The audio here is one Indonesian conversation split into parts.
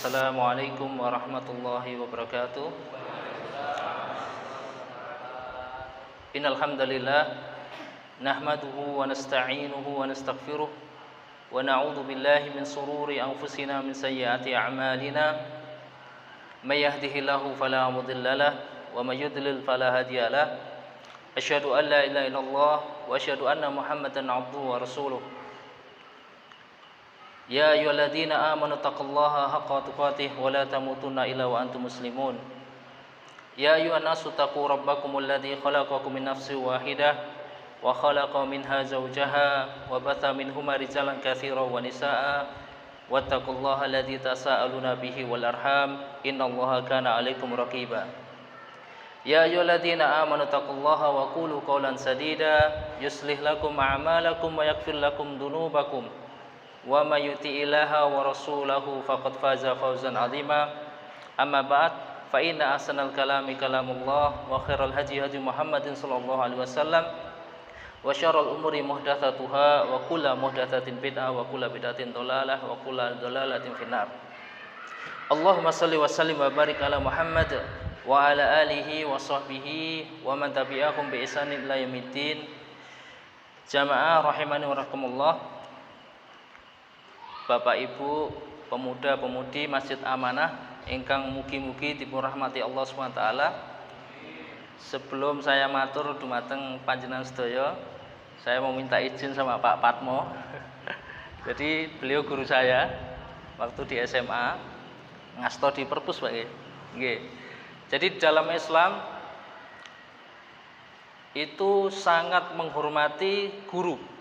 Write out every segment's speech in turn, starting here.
Assalamualaikum warahmatullahi wabarakatuh. Innal hamdalillah nahmaduhu wa nasta'inuhu wa nastaghfiruh wa na'udzu billahi min shururi anfusina min sayyiati a'malina. May yahdihillahu fala mudilla lahu wa may yudlil fala hadiya lahu. Asyhadu an la ilaha illallah wa asyhadu anna Muhammadan 'abduhu wa rasuluh. Ya ayyuhalladzina amanu taqullaha haqqa tuqatih wa la tamutunna illa wa antum muslimun. Ya ayyuhan nasu taqu rabbakumul ladzi khalaqakum min nafsin wahidah wa khalaqa minha zawjaha wa batha minhuma rijalan katsiran wa nisaa'a wattaqullaha alladzi tasaaluna bihi wal arham innallaha kana 'alaikum raqiba. Ya ayyuhalladzina amanu taqullaha wa qulu qawlan sadida yuslih lakum a'malakum wa yaghfir lakum dhunubakum wa may yuti'illaha wa rasulahu faqad faza fawzan 'azima. Amma ba'd, fa inna ahsanal kalami kalamullah wa khairal hadi hadi Muhammadin sallallahu alaihi wasallam wa syarrul umuri muhdatsatuha wa kullu muhdatsatin bid'ah wa kullu bid'atin dhalalah wa kullu dhalalatin finnar. Allahumma shalli wa sallim wa barik ala Muhammad wa ala alihi wa sahbihi wa man tabi'ahum bi ihsanin ila yaumiddin. Jamaah rahimani wa rahimakumullah. Bapak Ibu, pemuda-pemudi Masjid Amanah ingkang mugi-mugi dipun rahmati Allah SWT. Sebelum saya matur dumateng panjenengan sedaya, saya mau minta izin sama Pak Patmo. Jadi beliau guru saya waktu di SMA, ngasto di perpus Pak nggih. Jadi dalam Islam itu sangat menghormati guru.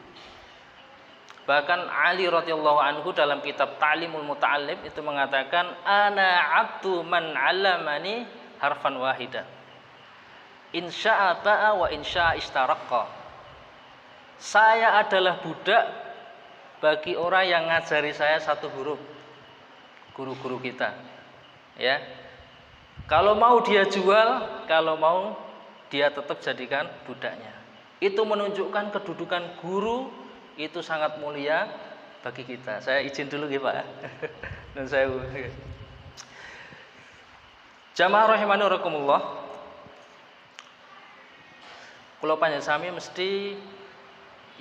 Bahkan Ali radhiyallahu anhu dalam kitab Ta'limul Muta'allim itu mengatakan ana 'abdu man 'allamani harfan wahida. Insya'a ba'a wa insya'a istaraqqa. Saya adalah budak bagi orang yang ngajari saya satu huruf. Guru-guru kita. Ya. Kalau mau dia jual, kalau mau dia tetap jadikan budaknya. Itu menunjukkan kedudukan guru itu sangat mulia bagi kita. Saya izin dulu ya Pak. Dan saya jamaah rahimani rahimakumullah. Kula panjenengan mesti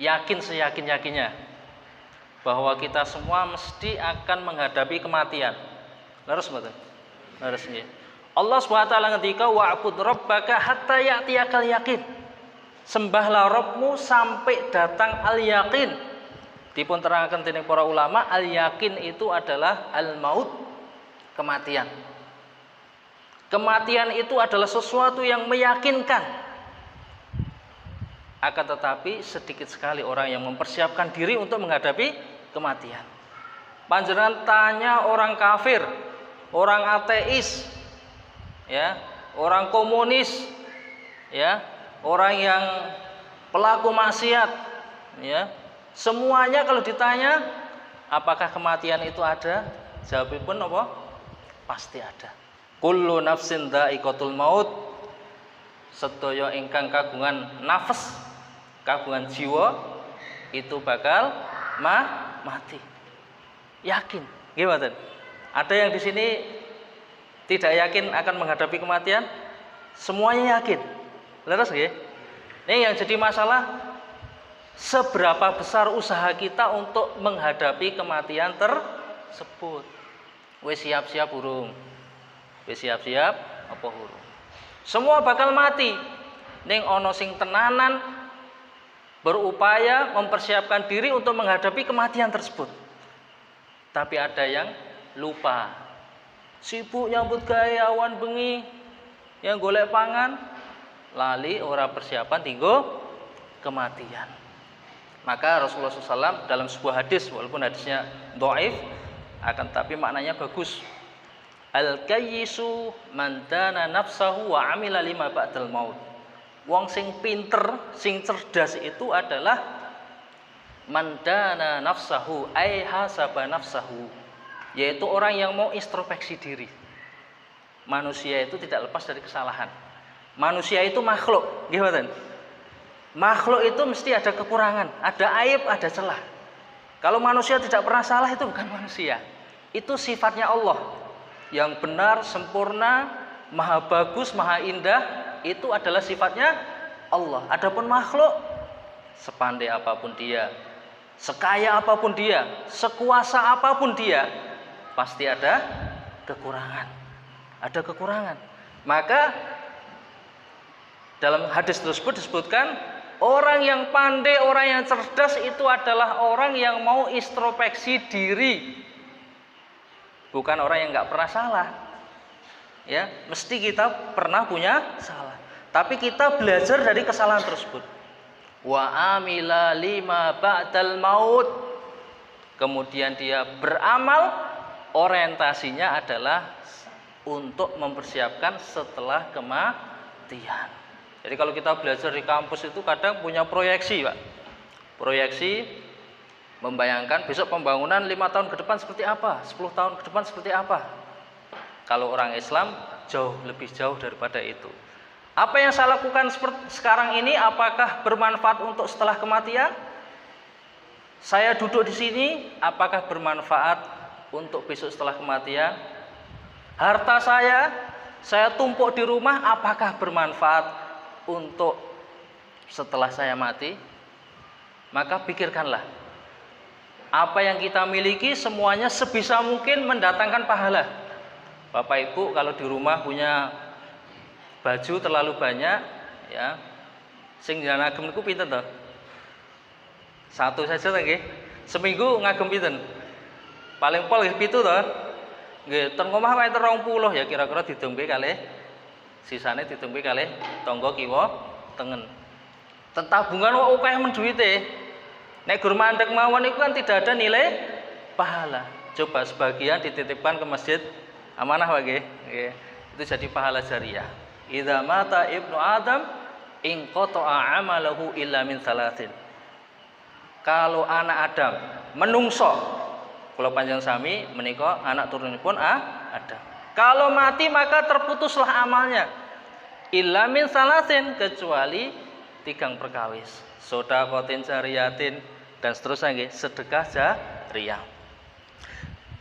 yakin seyakin-yakinnya bahwa kita semua mesti akan menghadapi kematian. Leres mboten? Leres nggih. Allah SWT ngendika wa'bud rabbaka hatta ya'tiyakal yaqin. Sembahlah Rabbmu sampai datang al-yaqin. Dipun terangkan dening para ulama, al-yaqin itu adalah al-maut, kematian. Kematian itu adalah sesuatu yang meyakinkan. Akan tetapi sedikit sekali orang yang mempersiapkan diri untuk menghadapi kematian. Panjenengan tanya orang kafir, orang ateis, ya, orang komunis, ya, orang yang pelaku maksiat, ya, semuanya kalau ditanya apakah kematian itu ada, jawabipun apa? Pasti ada. Kullu nafsin dha'iqatul maut. Sedaya ingkang kagungan nafas, kagungan jiwa itu bakal mati. Yakin, gimana? Ada yang di sini tidak yakin akan menghadapi kematian? Semuanya yakin. Leres nggih? Ini yang jadi masalah, seberapa besar usaha kita untuk menghadapi kematian tersebut. Wis siap-siap urung? Wis siap-siap apa urung? Semua bakal mati. Ning ana sing tenanan berupaya mempersiapkan diri untuk menghadapi kematian tersebut. Tapi ada yang lupa. Sibuk nyambut gawe awan bengi, yang golek pangan, lali ora persiapan tinggo kematian. Maka Rasulullah SAW dalam sebuah hadis, walaupun hadisnya dhaif, akan tapi maknanya bagus. Al-kayyisu man dana nafsahu wa amila lima ba'dal maut. Wong sing pinter, sing cerdas itu adalah man dana nafsahu ay hasaba nafsahu, yaitu orang yang mau introspeksi diri. Manusia itu tidak lepas dari kesalahan. Manusia itu makhluk, gimana? Makhluk itu mesti ada kekurangan, ada aib, ada celah. Kalau manusia tidak pernah salah itu bukan manusia. Itu sifatnya Allah. yang benar, sempurna, maha bagus, maha indah, itu adalah sifatnya Allah. Adapun makhluk, sepandai apapun dia, sekaya apapun dia, sekuasa apapun dia, pasti ada kekurangan. Ada kekurangan. Maka dalam hadis tersebut disebutkan, orang yang pandai, orang yang cerdas itu adalah orang yang mau introspeksi diri, bukan orang yang nggak pernah salah. Ya, mesti kita pernah punya salah, tapi kita belajar dari kesalahan tersebut. Wa amila lima ba'dal maut. Kemudian dia beramal, orientasinya adalah untuk mempersiapkan setelah kematian. Jadi kalau kita belajar di kampus itu kadang punya proyeksi, Pak. Proyeksi membayangkan besok pembangunan 5 tahun ke depan seperti apa, 10 tahun ke depan seperti apa. Kalau orang Islam jauh lebih jauh daripada itu. Apa yang saya lakukan sekarang ini apakah bermanfaat untuk setelah kematian? Saya duduk di sini apakah bermanfaat untuk besok setelah kematian? Harta saya tumpuk di rumah apakah bermanfaat untuk setelah saya mati? Maka pikirkanlah, apa yang kita miliki semuanya sebisa mungkin mendatangkan pahala. Bapak Ibu kalau di rumah punya baju terlalu banyak, ya, sing ngagem niku pinten to? Satu saja ta nggih. Seminggu ngagem pinten? Paling pol nggih 7 to. Nggih, ten omah wae 20 ya kira-kira didombe kalih sisane ditumpi kalih tangga kiwa tengen. Ten tabungan kok akeh men duwite. Nek gur mandeg mawon iku kan tidak ada nilai pahala. Coba sebagian dititipkan ke masjid amanah wae nggih. Itu jadi pahala jariah. Idza mata ibnu Adam inqata'a amalahu illa min salatin. Kalau anak Adam menungso, kula panjang sami menika anak turunipun Adam. Kalau mati maka terputuslah amalnya. Illa min salasin, kecuali 3 perkawis. Sedaqatin jariyatin dan seterusnya nggih, sedekah jariyah.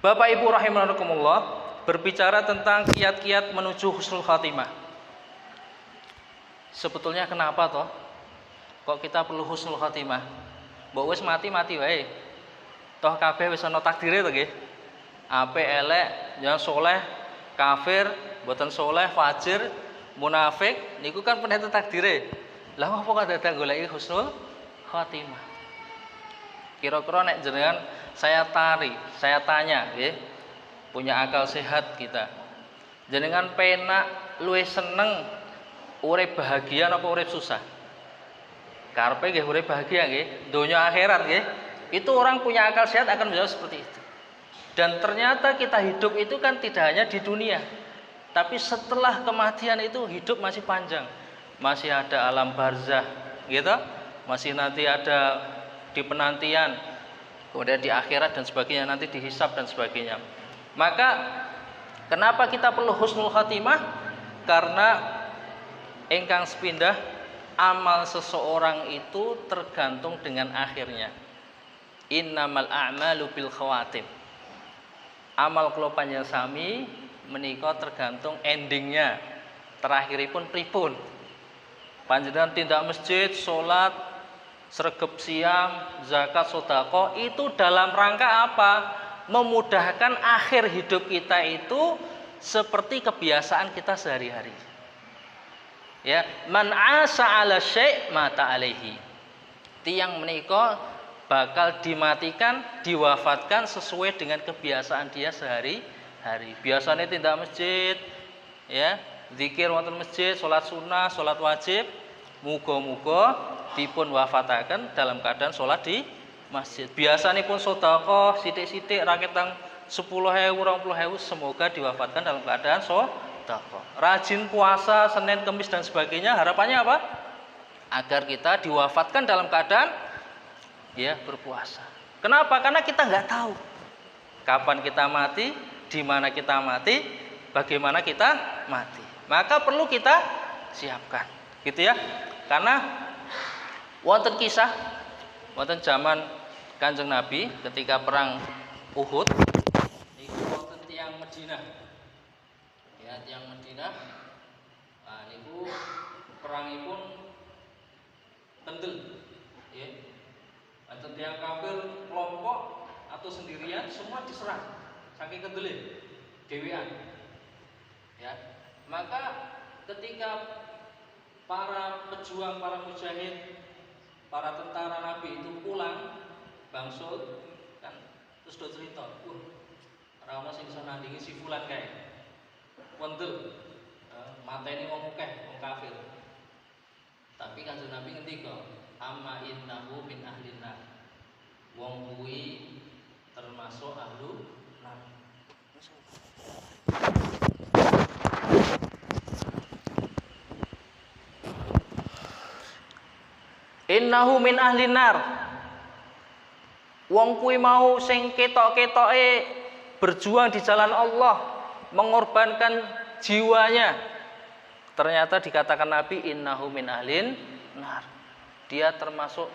Bapak Ibu rahimakumullah, berbicara tentang kiat-kiat menuju husnul khatimah. Sebetulnya kenapa toh? Kok kita perlu husnul khatimah? Mbok wis mati wae. Toh kabeh wis ana takdire to nggih. Apik elek, yang soleh, kafir, boten soleh, fajir, munafik, niku kan penentu takdire. Lah apa kok dadak goleki husnul khatimah? Kira-kira nek jenengan saya tanya nggih, punya akal sehat kita. Jenengan penak luwih seneng urip bahagia apa urip susah? Karepe nggih urip bahagia nggih, donya akhirat nggih. Itu orang punya akal sehat akan menjawab seperti itu. Dan ternyata kita hidup itu kan tidak hanya di dunia, tapi setelah kematian itu hidup masih panjang, masih ada alam barzah, gitu, masih nanti ada di penantian, kemudian di akhirat dan sebagainya, nanti dihisab dan sebagainya. Maka kenapa kita perlu husnul khatimah? Karena ingkang sepindah amal seseorang itu tergantung dengan akhirnya. Innamal a'malu bil khawatim. Amal kula panjenengan sami menika tergantung endingnya, terakhiripun pripun. Panjenengan tindak masjid, salat, sregep siam, zakat, sedekah itu dalam rangka apa? Memudahkan akhir hidup kita itu seperti kebiasaan kita sehari-hari. Ya, man asa ala syai' mata alaihi. Tiang menika bakal dimatikan, diwafatkan sesuai dengan kebiasaan dia sehari-hari. Biasanya tindak masjid, ya, zikir wonten masjid, salat sunnah, salat wajib, muga-muga dipun wafataken dalam keadaan salat di masjid. Biasanya pun sedekah sithik-sithik rakyat tang 10.000, 20.000 semoga diwafatkan dalam keadaan sedekah. Rajin puasa Senin, Kamis dan sebagainya, harapannya apa? Agar kita diwafatkan dalam keadaan ya berpuasa. Kenapa? Karena kita nggak tahu kapan kita mati, di mana kita mati, bagaimana kita mati. Maka perlu kita siapkan, gitu ya. Karena wonten kisah, wonten zaman Kanjeng Nabi ketika perang Uhud, niku wonten tiyang Madinah Ya, yang Madinah niku perangipun kendel ya. Atau yang kafir kelompok atau sendirian semua diserang saking kendelin dewean. Ya. Maka ketika para pejuang, para mujahid, para tentara Nabi itu pulang bangsul kan, terus do cerita, ora ono sing iso nandingi si fulan kae. Wonten mateni wong akeh, wong kafir. Tapi Kanjeng Nabi ngendika, amma innahu min ahlin nar. Wong kuwi termasuk ahlu nar. Innahu min ahlin nar. Wong kuwi mau sing ketok-ketoke berjuang di jalan Allah, mengorbankan jiwanya. Ternyata dikatakan Nabi innahu min ahlin nar. Dia termasuk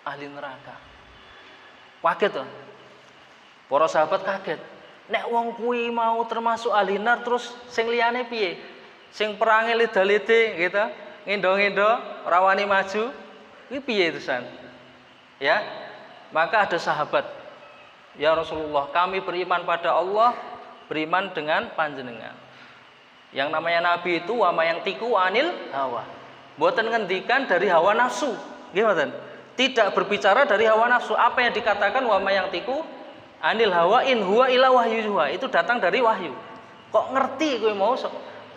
ahli neraka. Kaget tuh. Para sahabat kaget. Nek wong kuwi mau termasuk ahli nar terus sing liyane piye? Sing perange leda-lede gitu, ngendo-ngendo, ora wani maju. Iki piye terusan? Ya. Maka ada sahabat, ya Rasulullah, kami beriman pada Allah, beriman dengan panjenengan. Yang namanya Nabi itu wama yang tiku anil hawa. Mboten ngendikan dari hawa nafsu. Nggih mboten? Tidak berbicara dari hawa nafsu. Apa yang dikatakan wama yang tiku anil hawa in huwa ila wahyuha, itu datang dari wahyu. Kok ngerti kowe mau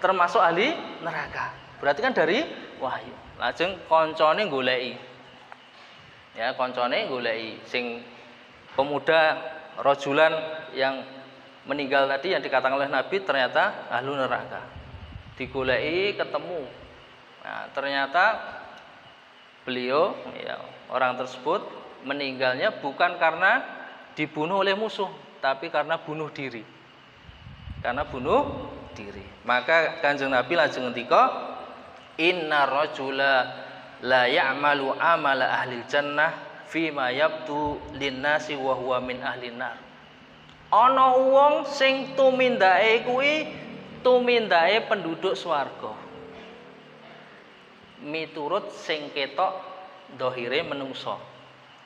termasuk ahli neraka? Berarti kan dari wahyu. Lajeng koncone goleki. Ya, koncone goleki sing pemuda rajulan yang meninggal tadi yang dikatakan oleh Nabi ternyata ahlu neraka. Digoleki ketemu. Nah, ternyata beliau ya, orang tersebut meninggalnya bukan karena dibunuh oleh musuh, tapi karena bunuh diri. Karena bunuh diri. Maka Kanjeng Nabi lajeng ngendika, "Inna rajula la ya'malu amala ahli jannah fima yabtu linnasi wa huwa min ahli nar." Ana wong sing tumindake kuwi tumindake penduduk swarga. Miturut sing ketok dohire menungso.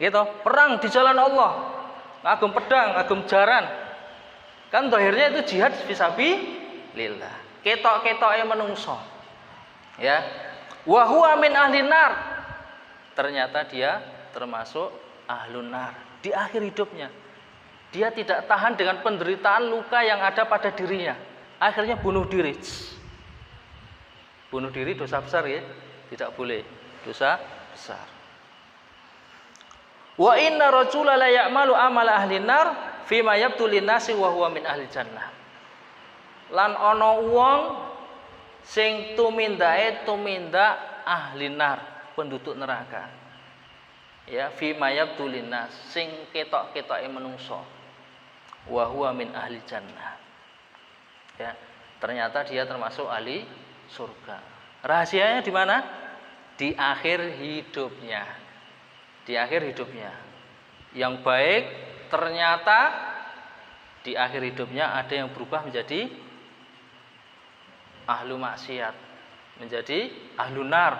Gitu, perang di jalan Allah. Ngagem pedang, ngagem jaran. Kan dohirnya itu jihad fisabilillah. Ketok-ketoke menungso. Ya. Wa huwa min ahli nar. Ternyata dia termasuk ahlun nar di akhir hidupnya. Dia tidak tahan dengan penderitaan luka yang ada pada dirinya. Akhirnya bunuh diri. Bunuh diri dosa besar ya? Tidak boleh. Dosa besar. Wa inna rajula la ya'malu amala ahli nar fima yabtu linnasi wa huwa min ahli jannah. Lan ana wong sing tumindak ahli nar, penduduk neraka. Ya, fi mayabtu linnas, sing ketok-ketoke menungso. Wa huwa min ahli jannah. Ya, ternyata dia termasuk ahli surga. Rahasianya di mana? Di akhir hidupnya. Di akhir hidupnya. Yang baik ternyata di akhir hidupnya ada yang berubah menjadi ahlu maksiat, menjadi ahlu nar.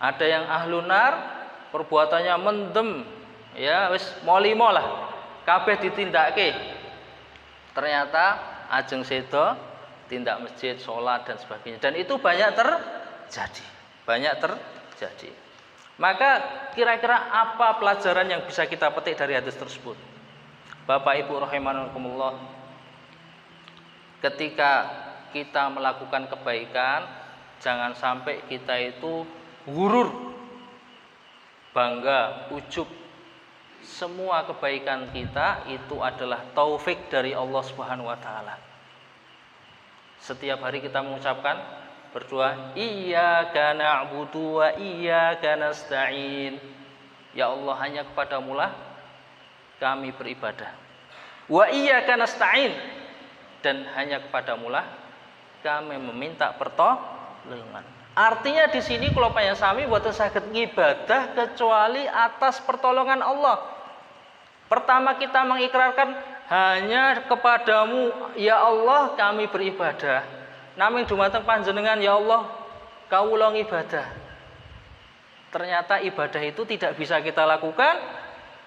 Ada yang ahlu nar, perbuatannya mendem, ya wis molimo lah, kabeh ditindakake. Ternyata ajeng sedo tindak masjid, sholat dan sebagainya. Dan itu banyak terjadi, banyak terjadi. Maka kira-kira apa pelajaran yang bisa kita petik dari hadis tersebut? Bapak Ibu rahimakumullah, ketika kita melakukan kebaikan, jangan sampai kita itu gurur, bangga, ujub. Semua kebaikan kita itu adalah taufik dari Allah Subhanahu wa taala. Setiap hari kita mengucapkan berdoa, iyyaka na'budu wa iyyaka nasta'in. Ya Allah, hanya kepadamu lah kami beribadah. Wa iyyaka nasta'in, dan hanya kepadamu lah kami meminta pertolongan. Artinya di sini kalau panjang sami boten saged ngibadah kecuali atas pertolongan Allah. Pertama kita mengikrarkan hanya kepadamu ya Allah kami beribadah. naming dumateng panjenengan ya Allah kawula ibadah. Ternyata ibadah itu tidak bisa kita lakukan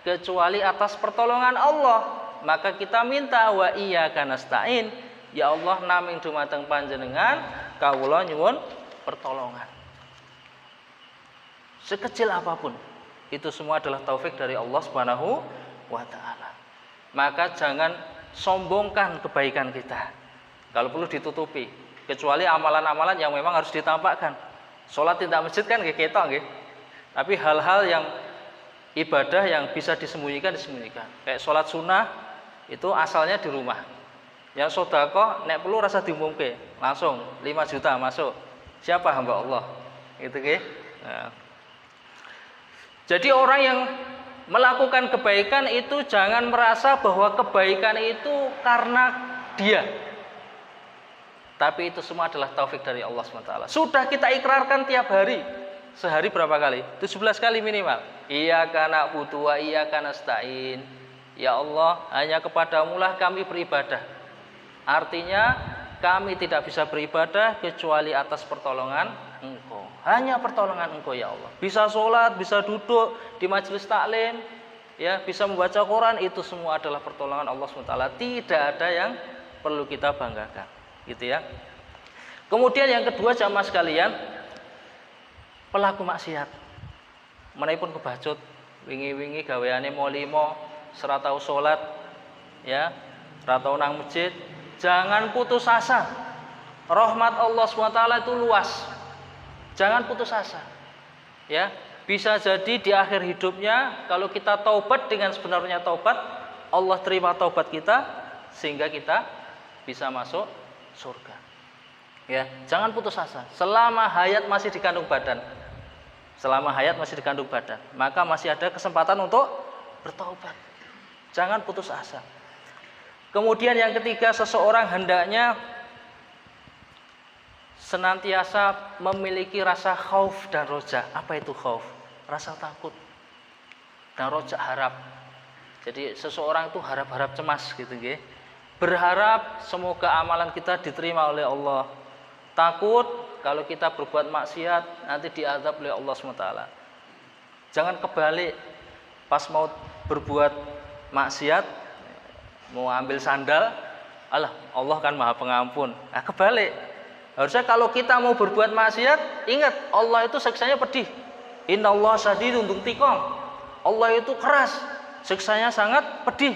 kecuali atas pertolongan Allah. Maka kita minta wa iyyaka nasta'in, ya Allah naming dumateng panjenengan kawula nyuwun pertolongan. Sekecil apapun itu semua adalah taufik dari Allah Subhanahu wa taala. Maka jangan sombongkan kebaikan kita. Kalau perlu ditutupi, kecuali amalan-amalan yang memang harus ditampakkan. Salat tidak masjid kan nggih ketok nggih. Tapi hal-hal yang ibadah yang bisa disembunyikan. Kayak salat sunnah itu asalnya di rumah. Yang sedekah nek perlu rasa diumumke, langsung 5 juta masuk. Siapa hamba Allah? Gitu nggih. Nah. Jadi orang yang melakukan kebaikan itu jangan merasa bahwa kebaikan itu karena dia. Tapi itu semua adalah taufik dari Allah SWT. Sudah kita ikrarkan tiap hari. Sehari berapa kali? 17 kali minimal. Iyyaka na'budu wa iyyaka nasta'in. Ya Allah, hanya kepadamu lah kami beribadah. Artinya kami tidak bisa beribadah kecuali atas pertolongan Engkau. Hanya pertolongan Engkau ya Allah. Bisa sholat, bisa duduk di majelis taklim, ya, bisa membaca Quran, itu semua adalah pertolongan Allah SWT. Tidak ada yang perlu kita banggakan, gitu ya. Kemudian yang kedua jamaah sekalian, pelaku maksiat. Menipun kebacut, wingi-wingi gaweane molimo, seratau sholat, ya, ratau nang masjid. Jangan putus asa. Rahmat Allah SWT itu luas. Jangan putus asa. Ya, bisa jadi di akhir hidupnya kalau kita taubat dengan sebenarnya taubat, Allah terima taubat kita sehingga kita bisa masuk surga. Ya, jangan putus asa. Selama hayat masih dikandung badan. Selama hayat masih dikandung badan, maka masih ada kesempatan untuk bertaubat. Jangan putus asa. Kemudian yang ketiga, seseorang hendaknya senantiasa memiliki rasa khauf dan roja. Apa itu khauf? Rasa takut. Dan roja harap. Jadi seseorang itu harap-harap cemas gitu nggih. Berharap semoga amalan kita diterima oleh Allah. Takut kalau kita berbuat maksiat nanti diazab oleh Allah SWT. Jangan kebalik. Pas mau berbuat maksiat, mau ambil sandal, Allah kan Maha Pengampun. Nah, kebalik. Harusnya kalau kita mau berbuat maksiat, ingat Allah itu siksanya pedih. Innallaha syadidun dzuntiqam. Allah itu keras, siksanya sangat pedih.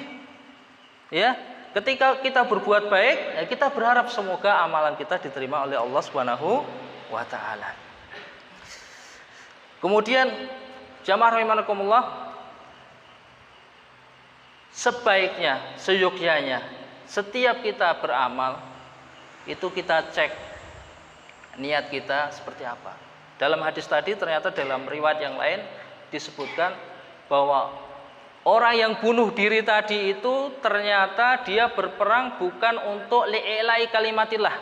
Ya, ketika kita berbuat baik, ya kita berharap semoga amalan kita diterima oleh Allah Subhanahu wa taala. Kemudian jamaah rahimakumullah, sebaiknya, seyogyanya setiap kita beramal itu kita cek niat kita seperti apa. Dalam hadis tadi ternyata dalam riwayat yang lain disebutkan bahwa orang yang bunuh diri tadi itu ternyata dia berperang bukan untuk li'ilai kalimatillah,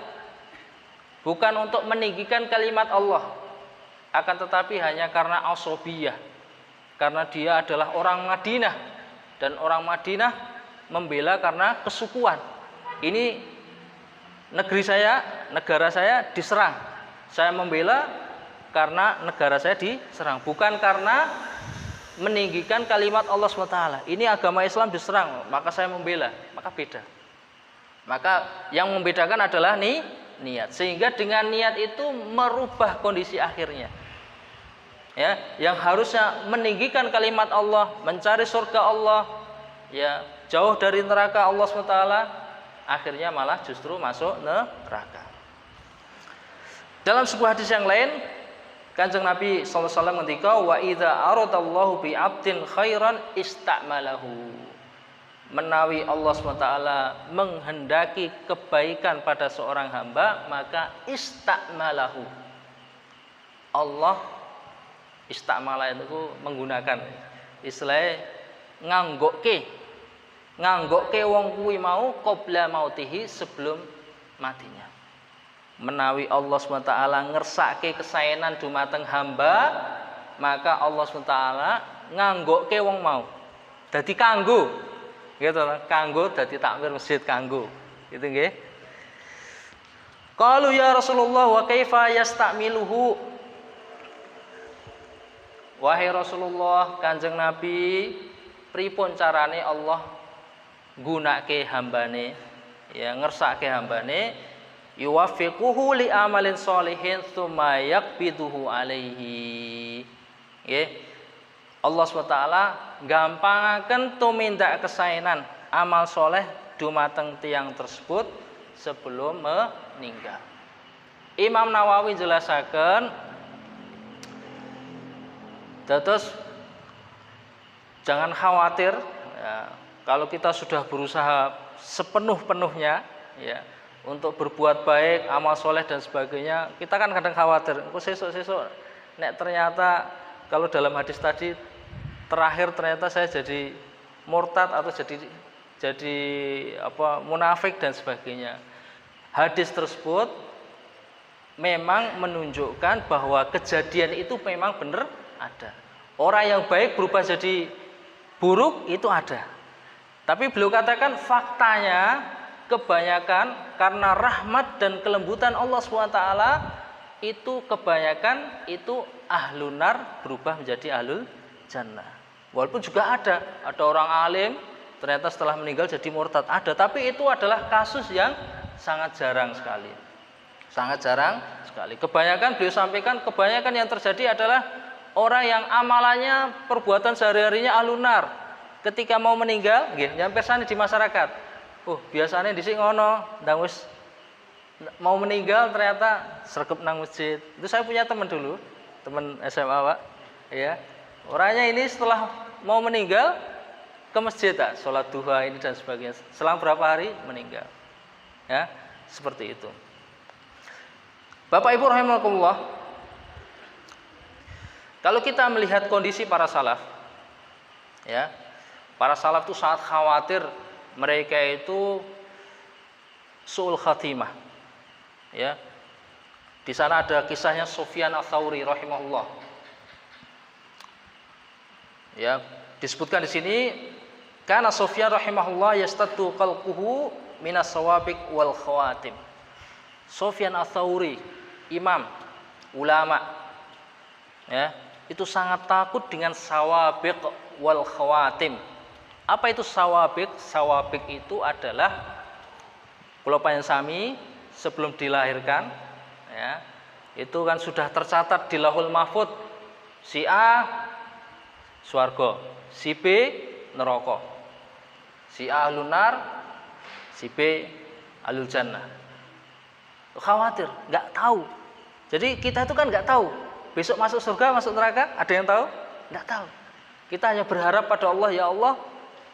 bukan untuk meninggikan kalimat Allah, akan tetapi hanya karena asobiyah, karena dia adalah orang Madinah dan orang Madinah membela karena kesukuan. Ini negeri saya, negara saya diserang. Saya membela karena negara saya diserang, bukan karena meninggikan kalimat Allah SWT. Ini agama Islam diserang, maka saya membela, maka beda. Maka yang membedakan adalah niat. Sehingga dengan niat itu merubah kondisi akhirnya. Ya, yang harusnya meninggikan kalimat Allah, mencari surga Allah, ya, jauh dari neraka Allah SWT, akhirnya malah justru masuk neraka. Dalam sebuah hadis yang lain, Kanjeng Nabi sallallahu alaihi wasallam ngendika, wa idza aradallahu bi 'abdin khairan ista'malahu. Menawi Allah SWT menghendaki kebaikan pada seorang hamba, maka ista'malahu. Allah istamala itu menggunakan istilahnya nganggokke wong kuwi mau qabla mautihi, sebelum matinya. Menawi Allah SWT ngersake kesaenan dumateng hamba, maka Allah SWT nganggokke wong mau dadi kanggo, gitu, kanggo dadi takmir masjid, kanggo gitu nggih. Qalu ya Rasulullah wa kaifa yasta'miluhu? Wahai Rasulullah, Kanjeng Nabi, pripun carane Allah gunake hambane, ya ngersake hambane, yuwaffiquhu li amalin sholihin tsumma yaqbiduhu alaihi. Nggih. Allah SWT gampangaken tumindak kesaenan amal soleh dumateng tiang tersebut sebelum meninggal. Imam Nawawi jelasaken, terus jangan khawatir ya, kalau kita sudah berusaha sepenuh-penuhnya ya untuk berbuat baik, amal soleh dan sebagainya, kita kan kadang khawatir, kok sesuk nek ternyata kalau dalam hadis tadi terakhir ternyata saya jadi murtad atau jadi munafik dan sebagainya. Hadis tersebut memang menunjukkan bahwa kejadian itu memang benar ada. Orang yang baik berubah jadi buruk itu ada. Tapi beliau katakan faktanya kebanyakan karena rahmat dan kelembutan Allah SWT itu kebanyakan itu ahlun nar berubah menjadi ahlul jannah. Walaupun juga ada orang alim ternyata setelah meninggal jadi murtad, ada, tapi itu adalah kasus yang sangat jarang sekali. Sangat jarang sekali. Kebanyakan beliau sampaikan, kebanyakan yang terjadi adalah orang yang amalannya perbuatan sehari-harinya ahlun nar. Ketika mau meninggal, nggih, nyampe sana di masyarakat. Biasanya dhisik ngono, ndang wis mau meninggal ternyata sregep nang masjid. Itu saya punya teman dulu, teman SMA, Pak. Ya. Orangnya ini setelah mau meninggal ke masjid, sholat duha ini dan sebagainya. Selang berapa hari meninggal. Ya, seperti itu. Bapak Ibu rahimakumullah, kalau kita melihat kondisi para salaf, ya, para salaf itu sangat khawatir mereka itu su'ul khatimah. Ya. Di sana ada kisahnya Sufyan Ats-Tsauri rahimahullah. Ya, disebutkan di sini karena Sufyan rahimahullah yastatu qalquhu minas sawabiq wal khawatim. Sufyan Ats-Tsauri, imam, ulama, ya, itu sangat takut dengan sawabiq wal khawatim. Apa itu sawabiq? Sawabiq itu adalah kula panjenengan sebelum dilahirkan, ya, itu kan sudah tercatat di Lauhul Mahfuz, si A swarga, si B neraka, si A ahlun nar, si B ahlul jannah. Khawatir, nggak tahu. Jadi kita itu kan nggak tahu besok masuk surga, masuk neraka, ada yang tahu? Nggak tahu. Kita hanya berharap pada Allah, ya Allah,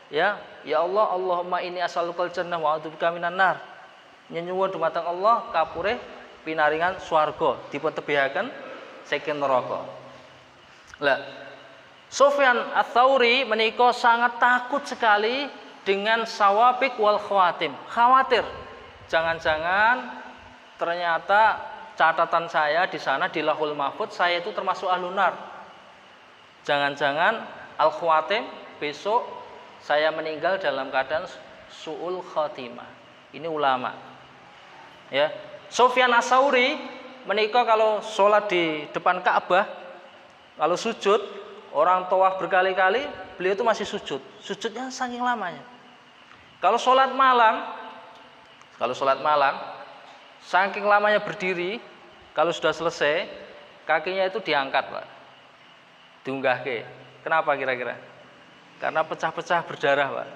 ya Allah, Allahumma inni as'alukal jannah wa a'udzubika minan nar. Nyuwun dumateng Allah kapure pinaringan swarga dipun tebihaken saking neraka. Lah, Sufyan Ats-Tsauri menika sangat takut sekali dengan sawabiq wal khawatim. Khawatir jangan-jangan ternyata catatan saya di sana di Lauhul Mahfuz saya itu termasuk ahlun nar. Jangan-jangan al-khawatim besok saya meninggal dalam keadaan su'ul khatimah. Ini ulama. Ya. Sufyan Ats-Tsauri menika kalau sholat di depan Ka'bah, kalau sujud, orang tawaf berkali-kali, beliau itu masih sujud. Sujudnya saking lamanya. Kalau sholat malam, saking lamanya berdiri, kalau sudah selesai, kakinya itu diangkat, Pak. Diunggahke. Kenapa kira-kira? Karena pecah-pecah berdarah, Pak.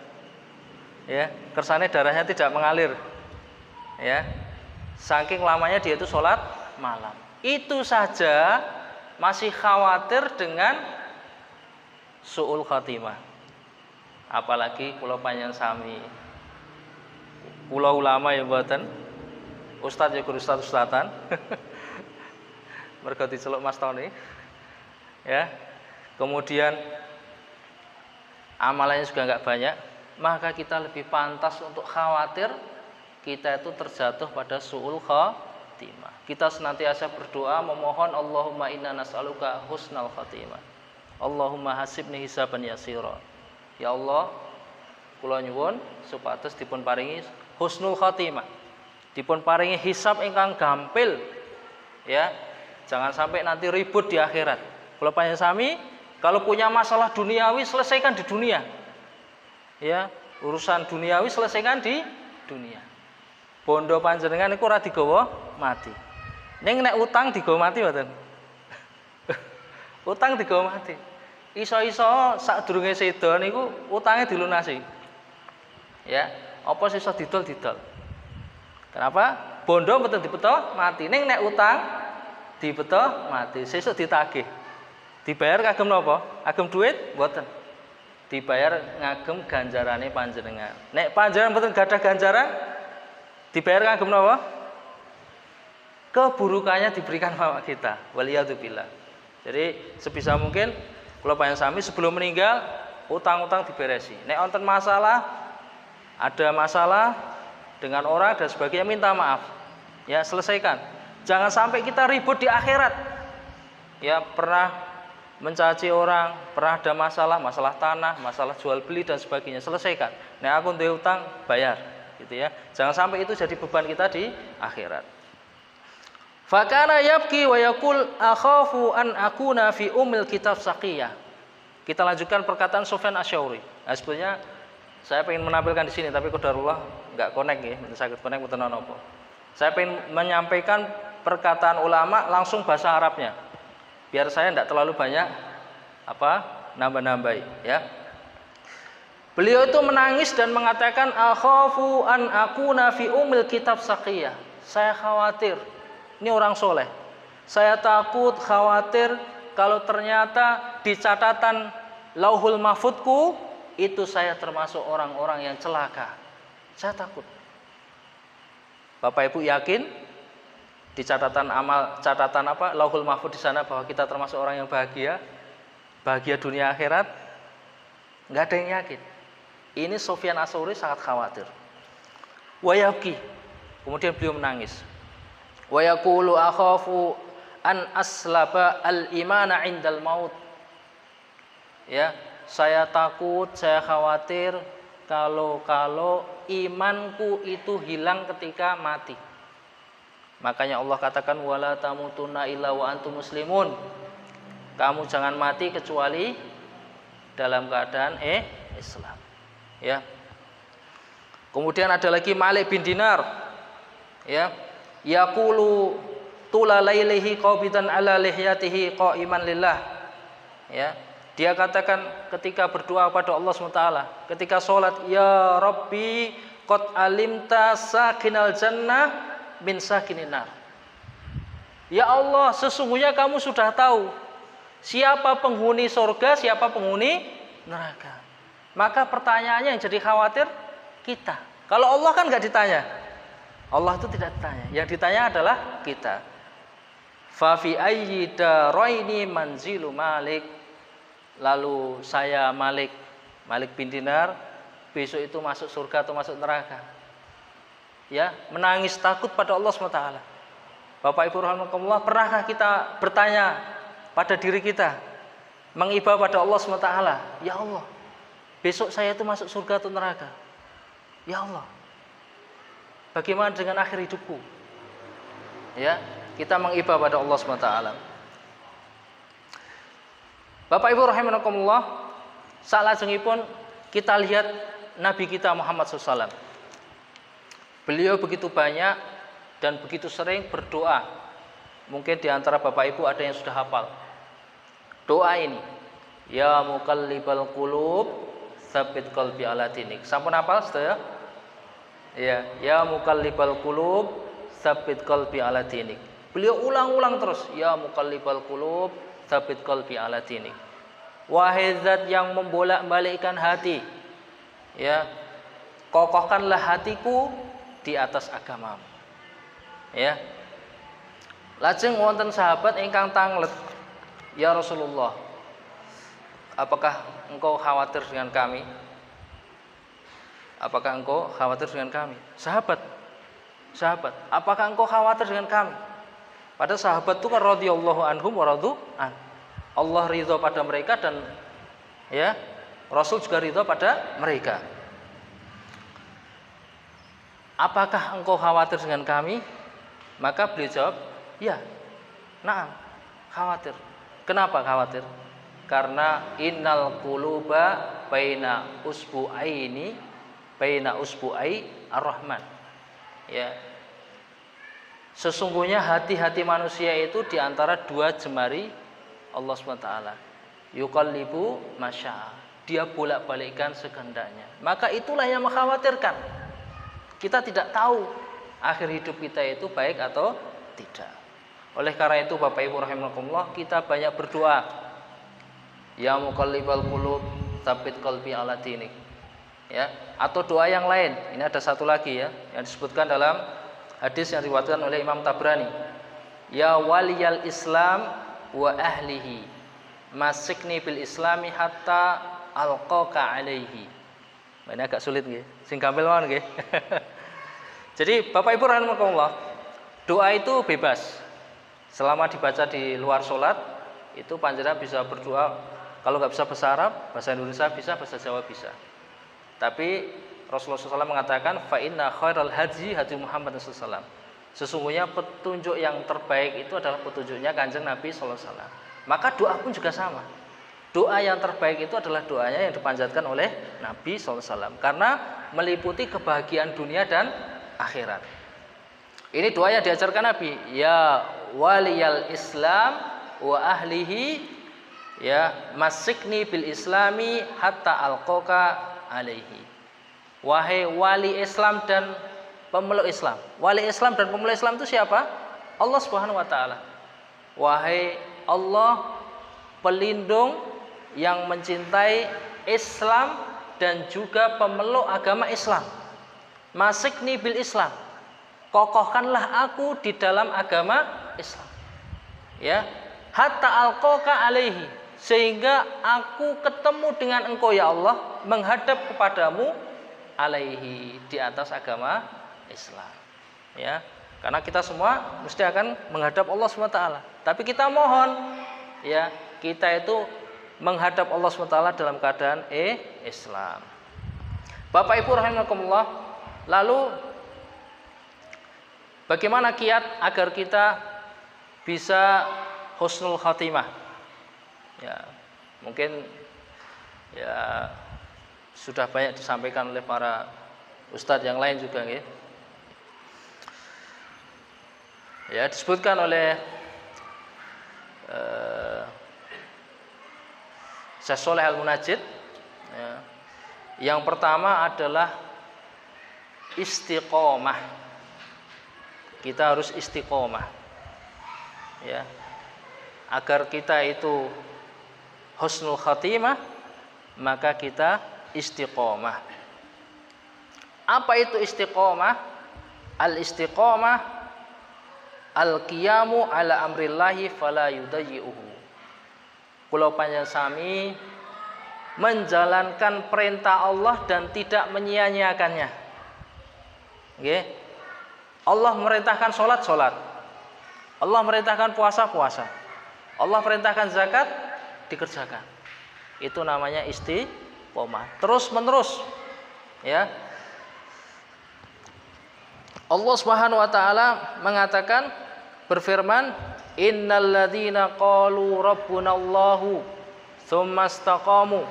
Ya, kersane darahnya tidak mengalir. Ya. Saking lamanya dia itu sholat malam. Itu saja masih khawatir dengan su'ul khatimah. Apalagi kula panjenengan sami. Kula ulama ya mboten. Ustaz ya guru ustaz-ustazan. Mergo diceluk Mas Tony. Ya. Kemudian amalannya juga enggak banyak, maka kita lebih pantas untuk khawatir kita itu terjatuh pada su'ul khatimah. Kita senantiasa berdoa memohon Allahumma inna nas'aluka husnal khatimah. Allahumma hasibni hisaban yasira. Ya Allah, kula nyuwun supados dipun paringi husnul khatimah. dipun paringi hisab ingkang gampil, ya. Jangan sampai nanti ribut di akhirat. Kalau panjenengan kalau punya masalah duniawi selesaikan di dunia. Ya, urusan duniawi selesaikan di dunia. Bondo panjenengan iku ora digawa mati. Ning nek utang digawa mati mboten? Utang digawa mati. Iso-iso sadurunge sedo niku utange dilunasi. Ya, apa sih iso didol-didol. Kenapa? Bondo mboten dibeto mati. Ning nek utang dibeto mati, sesuk ditagih. Dibayar kagem napa? Kagem duit? Mboten. Dibayar ngagem ganjarane panjenengan. Nek panjenengan mboten gadah ganjaran, dibayar kagem napa? Keburukannya diberikan sama kita. Waliyadzubillah. Jadi sebisa mungkin kalau panjenengan sami sebelum meninggal utang-utang diberesi. Nek wonten masalah, ada masalah dengan orang dan sebagainya, minta maaf. Ya, selesaikan. Jangan sampai kita ribut di akhirat. Ya, pernah mencaci orang, pernah ada masalah tanah, masalah jual beli dan sebagainya, selesaikan. Nek aku duwe utang, bayar, gitu ya. Jangan sampai itu jadi beban kita di akhirat. Fakana yabki wa yaqul akhafu an akuna fi umil kitab saqiyah. Kita lanjutkan perkataan Sufyan Asy-Syauri. Nah, sebenarnya saya ingin menampilkan di sini tapi qadarullah enggak connect ya, sakit connect mboten napa. Saya ingin menyampaikan perkataan ulama langsung bahasa Arabnya. Biar saya tidak terlalu banyak nambah-nambahi, ya. Beliau itu menangis dan mengatakan akhafu an akuna fi umil kitab saqiyah. Saya khawatir, ini orang soleh. Saya takut, khawatir kalau ternyata di catatan Lauhul Mahfudku itu saya termasuk orang-orang yang celaka. Saya takut. Bapak Ibu yakin di catatan Lauhul Mahfud di sana bahwa kita termasuk orang yang bahagia dunia akhirat? Enggak ada yang yakin. Ini Sufyan Asy-Syauri sangat khawatir. Wa yabki, kemudian beliau menangis. Wa yaqulu akhafu an aslaba al-imana 'indal maut. Ya, saya takut, saya khawatir kalau imanku itu hilang ketika mati. Makanya Allah katakan wala tamutunna illa wa antum muslimun. Kamu jangan mati kecuali dalam keadaan Islam. Ya. Kemudian ada lagi Malik bin Dinar. Ya. Yaqulu tula lailihi qabidan ala lihyatihi qa'iman lillah. Ya. Dia katakan ketika berdoa pada Allah SWT, ketika sholat, ya Rabbi qad alimta sakinal jannah min sakinin nar. Ya Allah, sesungguhnya kamu sudah tahu siapa penghuni surga, siapa penghuni neraka. Maka pertanyaannya yang jadi khawatir kita. Kalau Allah kan nggak ditanya. Allah itu tidak ditanya. Yang ditanya adalah kita. Fa fi ayyi daraini manzilu Malik. Lalu saya Malik bin Dinar besok itu masuk surga atau masuk neraka? Ya, menangis takut pada Allah SWT. Bapak Ibu rahimakumullah, pernahkah kita bertanya pada diri kita, mengibah pada Allah SWT, ya Allah, besok saya itu masuk surga atau neraka? Ya Allah, bagaimana dengan akhir hidupku? Ya, kita mengibah pada Allah SWT. Bapak Ibu rahimakumullah, salajengipun kita lihat Nabi kita Muhammad SAW. Beliau begitu banyak dan begitu sering berdoa. Mungkin di antara Bapak Ibu ada yang sudah hafal doa ini. Ya muqallibal qulub, tsabit qalbi ala dinik. Sampun hafal sedaya? Ya, ya muqallibal qulub, tsabit qalbi ala dinik. Beliau ulang-ulang terus, ya muqallibal qulub, tsabit qalbi ala dinik. Wahai zat yang membolak-balikkan hati, ya, kokohkanlah hatiku di atas agamamu. Ya. Lajeng wonten sahabat ingkang tanglet, ya Rasulullah, apakah engkau khawatir dengan kami? Apakah engkau khawatir dengan kami? Sahabat, apakah engkau khawatir dengan kami? Pada sahabat itu kan radhiyallahu anhum wa radu an. Allah ridha pada mereka dan ya Rasul juga ridha pada mereka. apakah engkau khawatir dengan kami? Maka beliau jawab, ya, na'am, khawatir. Kenapa khawatir? Karena innal quluba baina usbu'ai ar-Rahman. Ya. Sesungguhnya hati-hati manusia itu di antara dua jemari Allah SWT. Yuqallibu masya'a. Dia bolak-balikkan sekehendaknya. Maka itulah yang mengkhawatirkan. Kita tidak tahu akhir hidup kita itu baik atau tidak. Oleh karena itu Bapak Ibu rahimakumullah, kita banyak berdoa. Ya muqallibal qulub, tsabbit qalbi ala dinik. Ya, atau doa yang lain. Ini ada satu lagi ya, yang disebutkan dalam hadis yang diriwayatkan oleh Imam Tabrani. Ya waliyal Islam wa ahlihi, masikni bil islami hatta alqaka alaihi. Ini agak sulit nggih. Sing gampil mawon nggih. Jadi Bapak Ibu rahimakumullah, doa itu bebas. Selama dibaca di luar sholat, itu panjenengan bisa berdoa. Kalau nggak bisa bahasa Arab, bahasa Indonesia bisa, bahasa Jawa bisa. Tapi Rasulullah SAW mengatakan, fa inna khairal hadi hadi Muhammad SAW. Sesungguhnya petunjuk yang terbaik itu adalah petunjuknya Kanjeng Nabi SAW. Maka doa pun juga sama. Doa yang terbaik itu adalah doanya yang dipanjatkan oleh Nabi SAW, karena meliputi kebahagiaan dunia dan akhirat. Ini doa yang diajarkan Nabi. Ya waliyal Islam wa ahlihi, ya masikni bil islami hatta alqaka alaihi. Wahai wali Islam dan pemeluk Islam. Wali Islam dan pemeluk Islam itu siapa? Allah Subhanahu wa taala. Wahai Allah, pelindung yang mencintai Islam dan juga pemeluk agama Islam. Masikni bil Islam. Kokohkanlah aku di dalam agama Islam. Ya, hatta alqaka alaihi, sehingga aku ketemu dengan engkau ya Allah, menghadap kepadamu alaihi, di atas agama Islam. Ya, karena kita semua mesti akan menghadap Allah SWT. Tapi kita mohon, ya, kita itu menghadap Allah SWT dalam keadaan Islam. Bapak Ibu rahimakumullah, lalu bagaimana kiat agar kita bisa husnul khatimah? Ya, mungkin ya sudah banyak disampaikan oleh para ustadz yang lain juga, ya. Ya, disebutkan oleh Syekh Shalih Al-Munajjid, ya. Yang pertama adalah istiqomah. Kita harus istiqomah, ya, agar kita itu husnul khatimah, maka kita istiqomah. Apa itu istiqomah? Al-istiqomah al-qiyamu ala amrillahi fala yudayyi'uhu. Kula panjenengan sami menjalankan perintah Allah dan tidak menyia-nyiakannya. Nggih. Allah merintahkan salat, salat. Allah merintahkan puasa, puasa. Allah perintahkan zakat, dikerjakan. Itu namanya istiqomah. Terus menerus, ya. Allah Subhanahu wa taala mengatakan, berfirman, innal ladzina qalu rabbunallahu tsumma istaqamu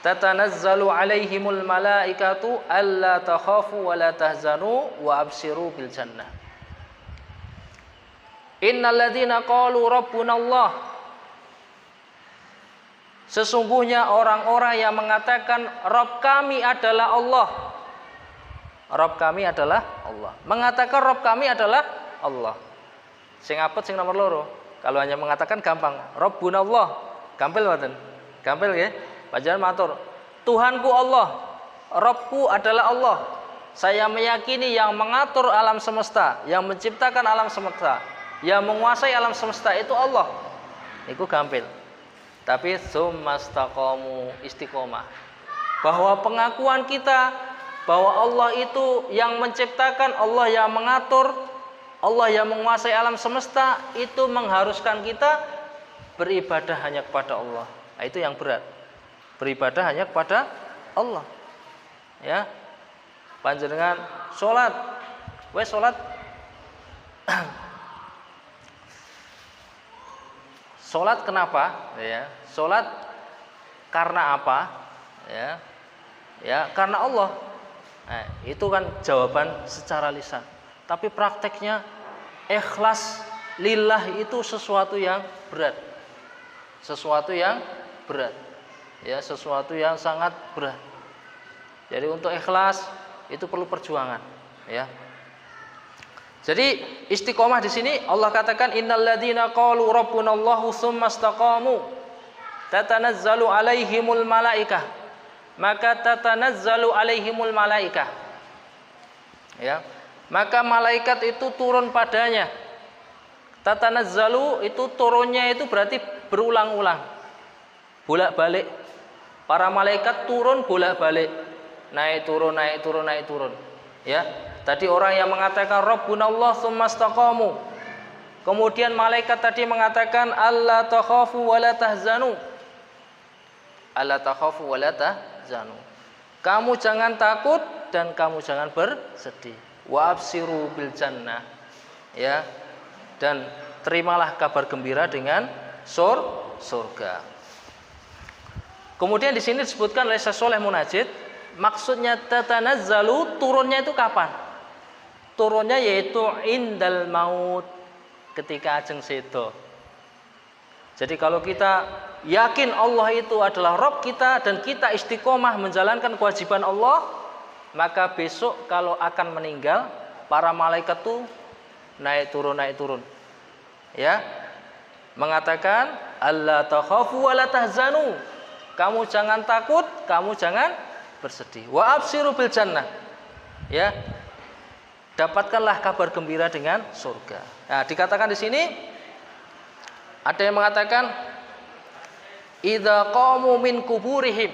tatanazzalu alaihimul malaikatu alla takhafu wa la tahzanu wa abshiru bil jannah. Innal ladzina qalu rabbunallah, sesungguhnya orang-orang yang mengatakan Rabb kami adalah Allah. Rabb kami adalah Allah. Mengatakan Rabb kami adalah Allah. Sing apet sing nomor loro. Kalau hanya mengatakan gampang. Rabbunallah. Gampil mboten? Gampil nggih? Panjenengan matur, Tuhanku Allah, Rabbku adalah Allah. Saya meyakini yang mengatur alam semesta, yang menciptakan alam semesta, yang menguasai alam semesta itu Allah. Itu gampil. Tapi tsumastaqamu, istiqomah. Bahwa pengakuan kita bahwa Allah itu yang menciptakan, Allah yang mengatur, Allah yang menguasai alam semesta, itu mengharuskan kita beribadah hanya kepada Allah. Nah, itu yang berat. Beribadah hanya kepada Allah. Ya. Panjenengan salat, wes salat salat kenapa? Ya, salat karena apa? Ya, ya karena Allah. Nah, itu kan jawaban secara lisan. Tapi prakteknya ikhlas lillah itu sesuatu yang berat. Sesuatu yang berat. Ya, sesuatu yang sangat berat. Jadi untuk ikhlas itu perlu perjuangan, ya. Jadi istiqomah di sini Allah katakan innalladzina qalu rabbunallahu tsumma istaqamu tatanazzalu alaihimul malaikah. Maka tatanazzalu alaihimul malaikah. Ya. Maka malaikat itu turun padanya. Tatanazzalu itu turunnya itu berarti berulang-ulang. Bolak-balik. Para malaikat turun bolak-balik. Naik turun, naik turun, naik turun. Ya. Tadi orang yang mengatakan Rabbunallah tsumma istaqamu. Kemudian malaikat tadi mengatakan alla takhafu wa la tahzanu. Alla takhafu wa la tahzanu. Kamu jangan takut dan kamu jangan bersedih. Wa absiru bil jannah. Ya. Dan terimalah kabar gembira dengan surga. Kemudian di sini disebutkan oleh Syekh Shalih Munajjid, maksudnya tatanazzalu turunnya itu kapan? Turunnya yaitu indal maut, ketika ajeng sedo. Jadi kalau kita yakin Allah itu adalah Rabb kita dan kita istiqomah menjalankan kewajiban Allah, maka besok kalau akan meninggal, para malaikat itu naik turun. Ya. Mengatakan alla takhafu wa la tahzanu. Kamu jangan takut, kamu jangan bersedih. Wa absiru bil jannah. Ya. Dapatkanlah kabar gembira dengan surga. Nah, dikatakan di sini ada yang mengatakan idza qamu min kuburihim.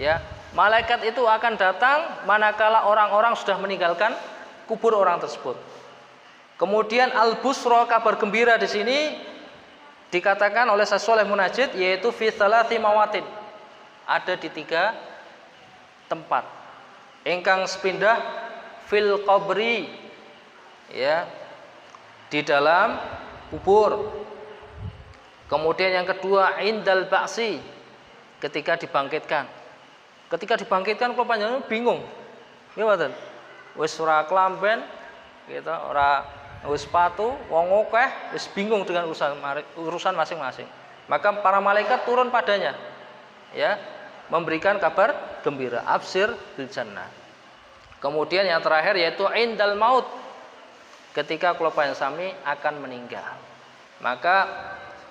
Ya, malaikat itu akan datang manakala orang-orang sudah meninggalkan kubur orang tersebut. Kemudian al-busra, kabar gembira di sini dikatakan oleh Syekh Shalih Munajjid yaitu fi thalathi mawatin. Ada di 3 tempat. Ingkang sepindah fil qabri, ya, di dalam kubur. Kemudian yang kedua indal ba'si, ketika dibangkitkan. Ketika dibangkitkan kalau panjenengan bingung. Nggih mboten? Wis ora klamben, gitu, ora wis sepatu, wong akeh, wis bingung dengan urusan masing-masing. Maka para malaikat turun padanya. Ya, memberikan kabar gembira, absir bil jannah. Kemudian yang terakhir yaitu indal maut, ketika kula sami akan meninggal. Maka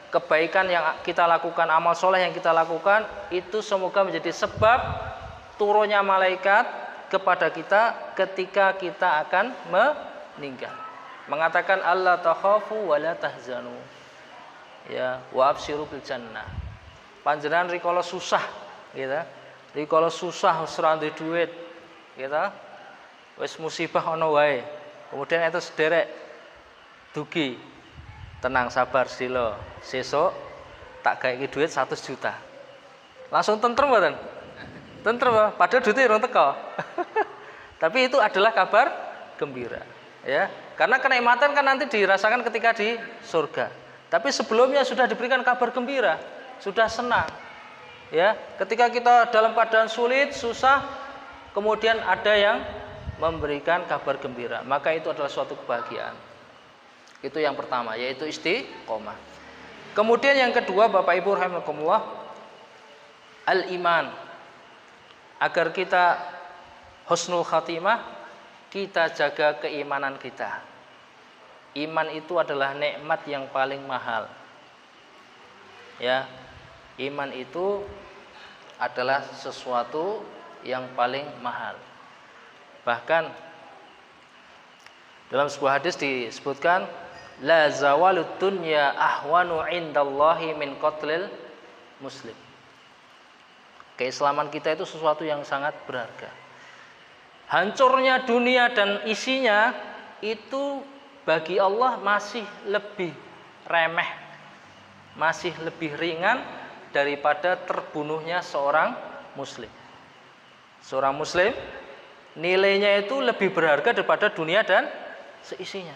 kebaikan yang kita lakukan, amal soleh yang kita lakukan itu semoga menjadi sebab turunnya malaikat kepada kita ketika kita akan meninggal. Mengatakan alla takhafu wa la tahzanu. Ya, wa absyiru bil jannah. Panjenengan rikala susah, gitu. Rikala susah wis ora duwe duit, gitu. Wis musibah ana wae. Kemudian itu sederek dugi. Tenang, sabar sila. Sesuk tak gaeki duit 100 juta. Langsung tentrem mboten? Tentrem, padahal duitnya urung teko. Tapi itu adalah kabar gembira, ya. Karena kenikmatan kan nanti dirasakan ketika di surga. Tapi sebelumnya sudah diberikan kabar gembira, sudah senang. Ya, ketika kita dalam keadaan sulit, susah, kemudian ada yang memberikan kabar gembira, maka itu adalah suatu kebahagiaan. Itu yang pertama, yaitu istiqomah. Kemudian yang kedua, Bapak Ibu rahimakumullah, al-iman. Agar kita husnul khatimah, kita jaga keimanan kita. Iman itu adalah nikmat yang paling mahal. Ya, iman itu adalah sesuatu yang paling mahal. Bahkan dalam sebuah hadis disebutkan la zawalud dunya ahwanu indallahi min qatlil muslim. Keislaman kita itu sesuatu yang sangat berharga. Hancurnya dunia dan isinya itu bagi Allah masih lebih remeh, masih lebih ringan daripada terbunuhnya seorang muslim. Seorang muslim nilainya itu lebih berharga daripada dunia dan seisinya.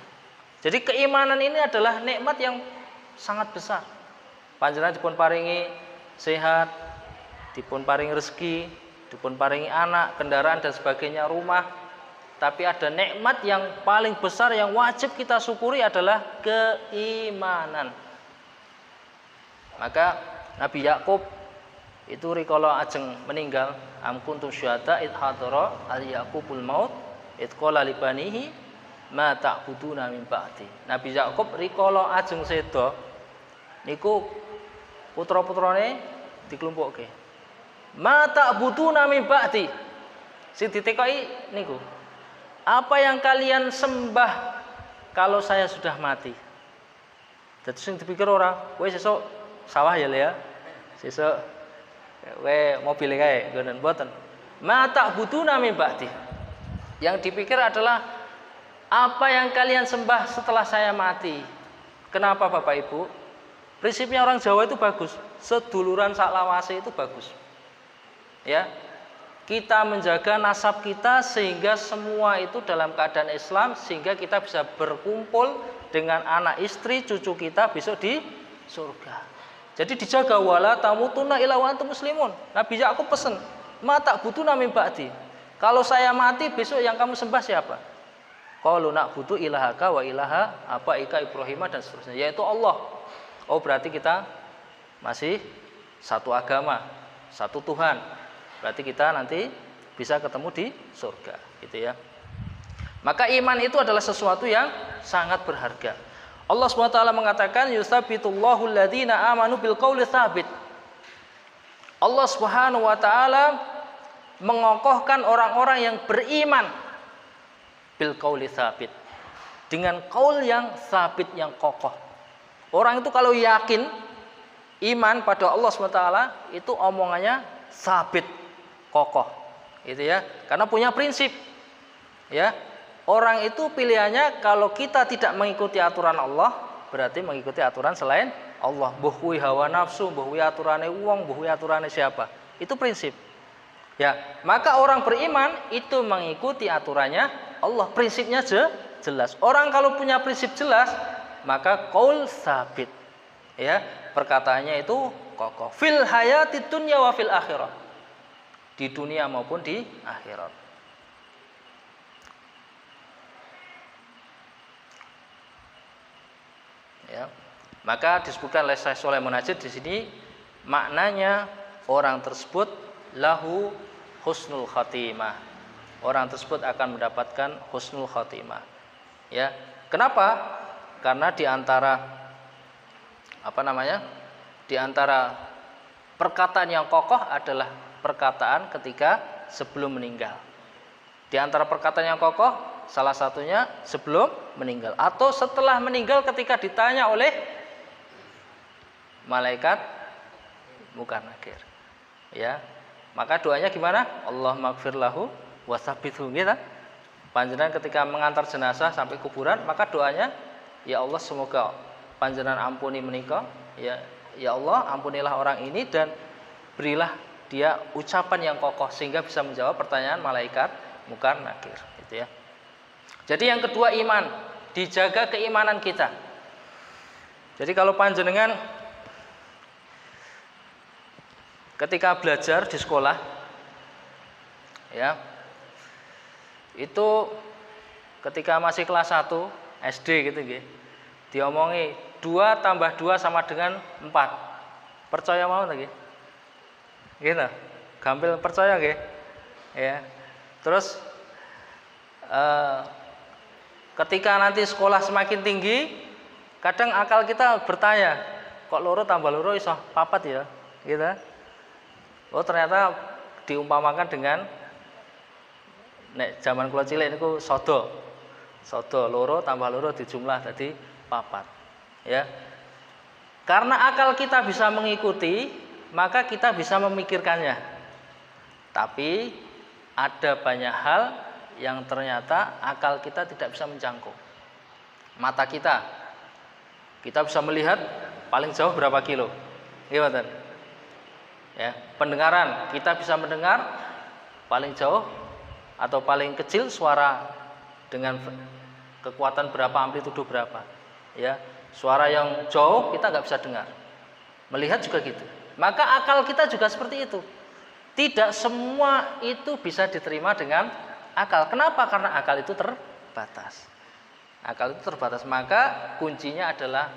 Jadi keimanan ini adalah nikmat yang sangat besar. Panjenengan dipun paringi sehat, dipun paringi rezeki, dipun paringi anak, kendaraan dan sebagainya, rumah. Tapi ada nikmat yang paling besar yang wajib kita syukuri adalah keimanan. Maka Nabi Yakub itu rikala ajeng meninggal, am kuntum syuhada id hadara al yaqubul maut id qala li banihi ma ta'buduna min ba'di. Nabi Yakub rikala ajeng seda niku putra-putrane diklumpukke. Ma ta'buduna min ba'di. Sing ditekoki niku, apa yang kalian sembah kalau saya sudah mati? Jadi sing dipikir ora, kowe sesuk sawah ya Le ya. Sesuk kowe mobil kae ngoten mboten. Ma ta'buduna min ba'di. Yang dipikir adalah apa yang kalian sembah setelah saya mati. Kenapa Bapak Ibu? Prinsipnya orang Jawa itu bagus. Seduluran saklawase itu bagus. Ya. Kita menjaga nasab kita sehingga semua itu dalam keadaan Islam, sehingga kita bisa berkumpul dengan anak istri cucu kita besok di surga. Jadi dijaga, wala tamutunna illa wa antum muslimun. Nabi Yakub pesen, ma ta'buduna min ba'di. Kalau saya mati besok yang kamu sembah siapa? Qalu na'budu ilahaka wa ilaha abaika Ibrahim dan seterusnya, yaitu Allah. Oh, berarti kita masih satu agama, satu Tuhan. Berarti kita nanti bisa ketemu di surga, gitu ya. Maka iman itu adalah sesuatu yang sangat berharga. Allah SWT mengatakan yusabbitullahu alladhina amanu bil qauli tsabit. Allah Subhanahu wa taala mengokohkan orang-orang yang beriman bil qauli tsabit, dengan qaul yang tsabit, yang kokoh. Orang itu kalau yakin iman pada Allah SWT itu omongannya tsabit, kokoh, gitu ya, karena punya prinsip. Ya, orang itu pilihannya kalau kita tidak mengikuti aturan Allah, berarti mengikuti aturan selain Allah. Mbuh kuwi hawa nafsu, mbuh kuwi aturane wong, mbuh kuwi aturane siapa. Itu prinsip. Ya, maka orang beriman itu mengikuti aturannya Allah. Prinsipnya jelas. Orang kalau punya prinsip jelas, maka qaul tsabit. Ya, perkataannya itu kokoh. Fil hayatid dunya wa fil akhirah. Di dunia maupun di akhirat. Ya. Maka disebutkan oleh Syekh Shalih Munajjid di sini maknanya orang tersebut lahu husnul khatimah. Orang tersebut akan mendapatkan husnul khatimah. Ya. Kenapa? Karena di antara Di antara perkataan yang kokoh adalah perkataan ketika sebelum meninggal. Di antara perkataan yang kokoh, salah satunya sebelum meninggal atau setelah meninggal ketika ditanya oleh malaikat Munkar Nakir. Ya, maka doanya gimana? Allahumma ighfir lahu wa tsabbithu, gitu. Panjenengan ketika mengantar jenazah sampai kuburan, maka doanya, ya Allah, semoga panjenengan ampuni menika, ya Allah, ampunilah orang ini dan berilah dia ucapan yang kokoh sehingga bisa menjawab pertanyaan malaikat Munkar Nakir, gitu ya. Jadi yang kedua iman, dijaga keimanan kita. Jadi kalau panjenengan ketika belajar di sekolah, ya, itu ketika masih kelas 1 SD gitu nggih, diomongi 2 tambah 2 sama dengan 4. Percaya mau nggih? Gitu. Gampil percaya nggih? Ya. Terus ketika nanti sekolah semakin tinggi, kadang akal kita bertanya, kok loro tambah loro iso 4 ya? Gitu. Oh, ternyata diumpamakan dengan nek zaman kula cilik niku sodo. Sodo loro tambah loro dijumlah tadi 4. Ya. Karena akal kita bisa mengikuti, maka kita bisa memikirkannya. Tapi ada banyak hal yang ternyata akal kita tidak bisa menjangkau. Mata kita bisa melihat paling jauh berapa kilo, gimana? Ya, pendengaran kita bisa mendengar paling jauh atau paling kecil suara dengan kekuatan berapa, amplitudo berapa, ya. Suara yang jauh kita nggak bisa dengar. Melihat juga gitu. Maka akal kita juga seperti itu. Tidak semua itu bisa diterima dengan akal. Kenapa? Karena akal itu terbatas. Akal itu terbatas. Maka kuncinya adalah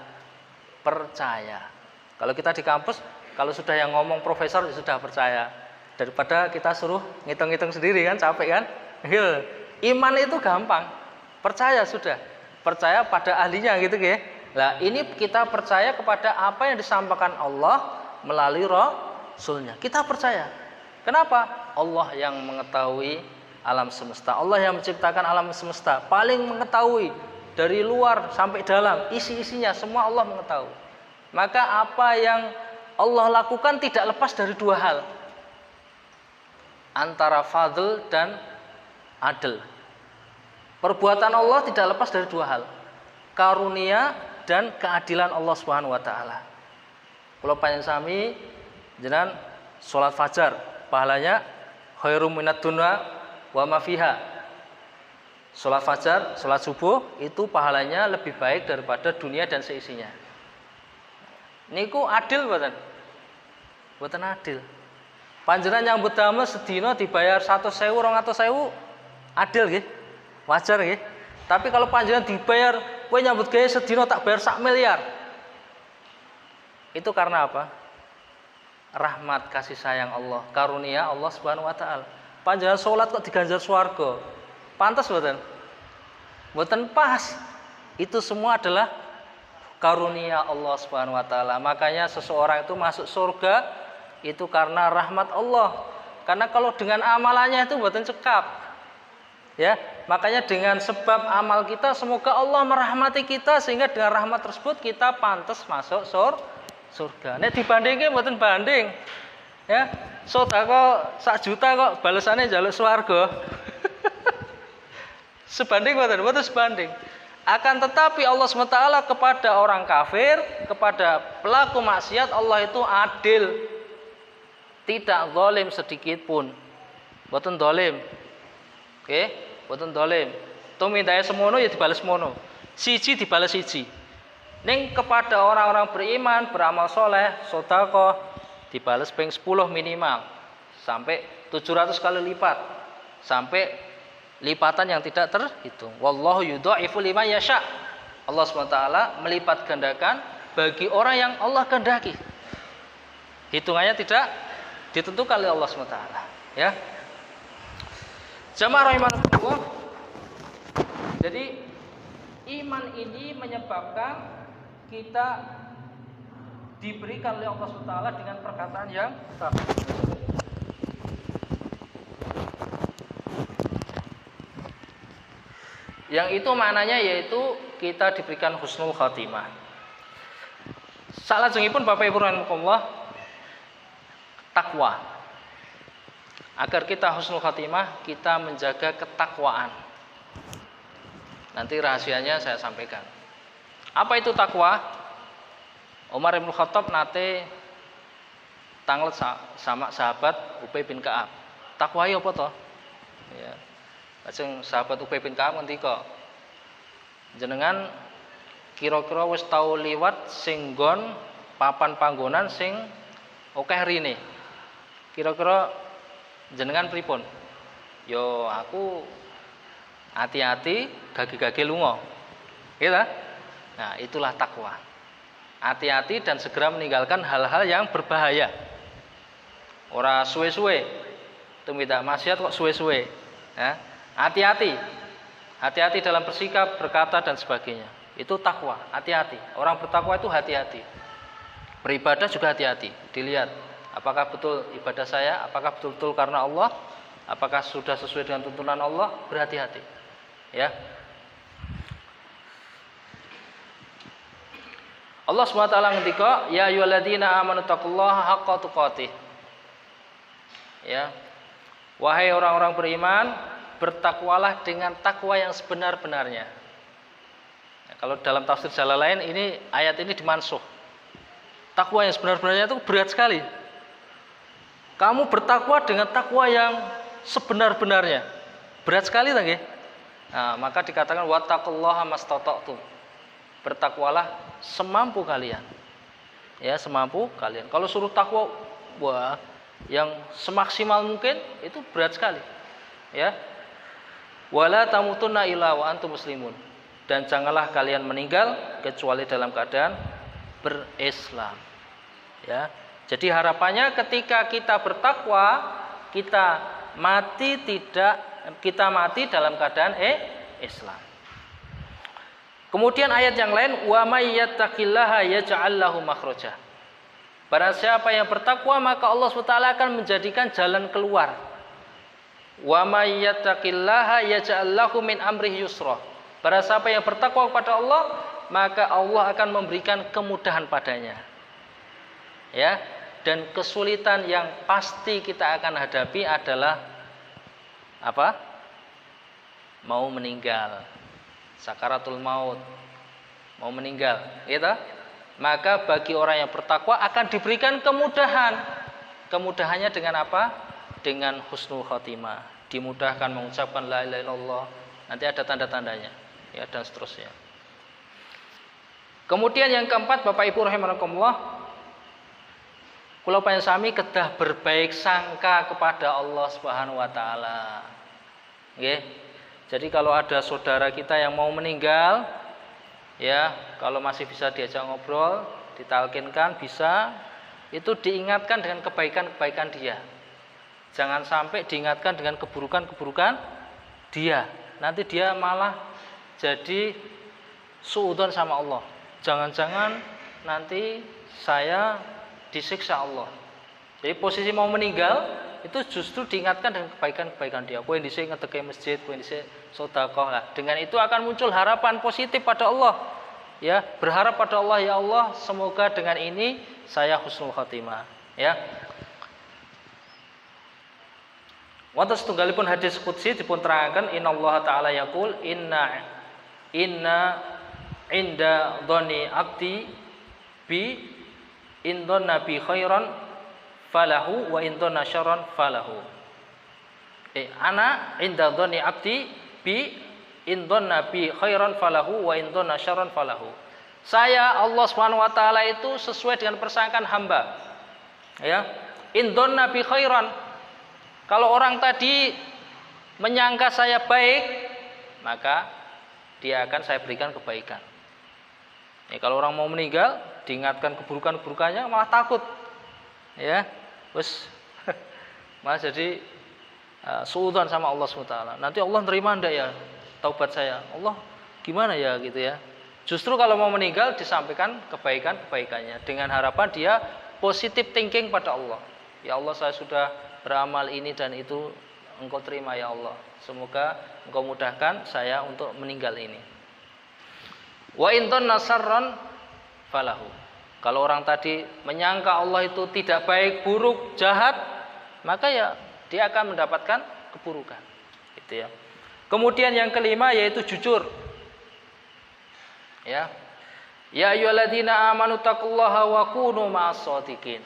percaya. Kalau kita di kampus, kalau sudah yang ngomong profesor ya sudah percaya. Daripada kita suruh ngitung-ngitung sendiri kan, capek kan? Iman itu gampang. Percaya sudah. Percaya pada ahlinya gitu ya. Nah, ini kita percaya kepada apa yang disampaikan Allah melalui Rasulnya. Kita percaya. Kenapa? Allah yang mengetahui alam semesta. Allah yang menciptakan alam semesta. Paling mengetahui dari luar sampai dalam. Isi-isinya semua Allah mengetahui. Maka apa yang Allah lakukan tidak lepas dari dua hal. Antara fadl dan adl. Perbuatan Allah tidak lepas dari dua hal. Karunia dan keadilan Allah Subhanahu wa taala. Kalau panjenengan jenengan salat fajar, pahalanya khairum minad dunya wa ma fiha. Salat fajar, salat subuh itu pahalanya lebih baik daripada dunia dan seisinya. Niku adil mboten? Mboten adil. Panjenengan nyambut damel sedina dibayar 100.000, 200.000 adil nggih? Wajar nggih? Tapi kalau panjenengan dibayar kowe nyambut gawe sedina tak bayar 1 miliar. Itu karena apa? Rahmat kasih sayang Allah, karunia Allah Subhanahu wa taala. Panjenengan salat kok diganjar swarga. Pantas mboten? Mboten pas. Itu semua adalah karunia Allah Subhanahu wa taala. Makanya seseorang itu masuk surga itu karena rahmat Allah. Karena kalau dengan amalannya itu mboten cekap. Ya, makanya dengan sebab amal kita semoga Allah merahmati kita sehingga dengan rahmat tersebut kita pantas masuk surga. Nek dibandingke mboten banding. Ya, sedekah 1 juta kok balasannya njaluk swarga. Sebanding mboten sebanding. Akan tetapi Allah SWT kepada orang kafir, kepada pelaku maksiat Allah itu adil. Tidak zalim sedikit pun. Mboten zalim. Oke, mboten zalim. Tumindahe semono ya dibales semono. Siji dibales siji. Ning kepada orang-orang beriman, beramal soleh, sedekah dibales ping 10 minimal. Sampai 700 kali lipat. Sampai lipatan yang tidak terhitung. Wallahu yudha'ifu liman yasha. Allah SWT melipat gandakan bagi orang yang Allah kehendaki. Hitungannya tidak ditentukan oleh Allah SWT. Ya. Jamaah rahimakumullah. Jadi iman ini menyebabkan kita diberikan oleh Allah SWT dengan perkataan yang bagus. Yang itu maknanya yaitu kita diberikan husnul khatimah. Salajengipun Bapak Ibu rahimakumullah, takwa. Agar kita husnul khatimah, kita menjaga ketakwaan. Nanti rahasianya saya sampaikan. Apa itu takwa? Umar bin Khattab nate tanglet sama sahabat Ubay bin Ka'ab. Takwa apa toh? Ya. Lajeng sahabat Ubay bin Ka'ab ngendika, jenengan kira-kira wis tau liwat sing nggon papan panggonan sing akeh rine. Kira-kira jenengan pripun? Yo aku hati-hati gage-gage lunga. Gitu. Nah, itulah takwa. Hati-hati dan segera meninggalkan hal-hal yang berbahaya. Ora suwe-suwe. Tumindak maksiat kok suwe-suwe. Ya. Hati-hati. Hati-hati dalam bersikap, berkata dan sebagainya. Itu takwa, hati-hati. Orang bertakwa itu hati-hati. Beribadah juga hati-hati. Dilihat apakah betul ibadah saya, apakah betul-betul karena Allah, apakah sudah sesuai dengan tuntunan Allah, berhati-hati. Ya. Allah SWT ngendika, ya ayyuhalladzina amanu taqullaha haqqa tuqatih. Ya. Wahai orang-orang beriman, bertakwalah dengan takwa yang sebenar-benarnya. Ya, kalau dalam tafsir Jalalain ini ayat ini dimansuh. Takwa yang sebenar-benarnya itu berat sekali. Kamu bertakwa dengan takwa yang sebenar-benarnya. Berat sekali nggih. Nah, maka dikatakan wattaqullaha mastata'tum. Bertakwalah semampu kalian. Ya, semampu kalian. Kalau suruh takwa, wah, yang semaksimal mungkin itu berat sekali. Ya. Wala tamutunna illa wa antum muslimun. Dan janganlah kalian meninggal kecuali dalam keadaan berislam. Ya. Jadi harapannya ketika kita bertakwa, kita mati dalam keadaan Islam. Kemudian ayat yang lain, wa may yattaqillaha yaj'al lahu makhraja. Barang siapa yang bertakwa maka Allah SWT akan menjadikan jalan keluar. Wa may yattaqillaha yaj'al lahu min amrihi yusra. Barang siapa yang bertakwa kepada Allah, maka Allah akan memberikan kemudahan padanya. Ya, dan kesulitan yang pasti kita akan hadapi adalah apa? Mau meninggal, sakaratul maut, mau meninggal, gitu. Maka bagi orang yang bertakwa akan diberikan kemudahan. Kemudahannya dengan apa? Dengan husnul khotimah, dimudahkan mengucapkan la ilaha illallah. Nanti ada tanda-tandanya, ya, dan seterusnya. Kemudian yang keempat, Bapak Ibu rahimakumullah, kula panjenengan kedah berbaik sangka kepada Allah Subhanahu wa taala. Nggih. Jadi kalau ada saudara kita yang mau meninggal, ya, kalau masih bisa diajak ngobrol, ditalkinkan bisa, itu diingatkan dengan kebaikan-kebaikan dia. Jangan sampai diingatkan dengan keburukan-keburukan dia. Nanti dia malah jadi suudzon sama Allah. Jangan-jangan nanti saya disiksa Allah. Jadi posisi mau meninggal itu justru diingatkan dengan kebaikan-kebaikan dia. Kowe dhisik ngedeke masjid, kowe dhisik sedekah lah. Dengan itu akan muncul harapan positif pada Allah. Ya, berharap pada Allah, ya Allah, semoga dengan ini saya husnul khotimah, ya. Wonten setunggalipun hadis qudsi dipun terangaken innallaha ta'ala yaqul inna inda dhani abdi bi indon nabi khairan falahu wa indon syarran falahu. Ana inda dhani abdi bi indon nabi khairan falahu wa indon syarran falahu. Saya Allah Subhanahu wa taala itu sesuai dengan persangkaan hamba. Ya. Indon nabi khairan. Kalau orang tadi menyangka saya baik, maka dia akan saya berikan kebaikan. Kalau orang mau meninggal, diingatkan keburukan-keburukannya malah takut. Ya, wes malah jadi suudzon sama Allah SWT. Nanti Allah nerima ndak ya taubat saya? Allah gimana ya gitu ya. Justru kalau mau meninggal disampaikan kebaikan-kebaikannya dengan harapan dia positive thinking pada Allah. Ya Allah, saya sudah beramal ini dan itu, Engkau terima ya Allah. Semoga Engkau mudahkan saya untuk meninggal ini. Wa inton nasarron falahu. Kalau orang tadi menyangka Allah itu tidak baik, buruk, jahat, maka ya dia akan mendapatkan keburukan. Gitu ya. Kemudian yang kelima yaitu jujur. Ya. Ya ayyuhalladzina amanu taqullaha wa kunu ma'as shadiqin.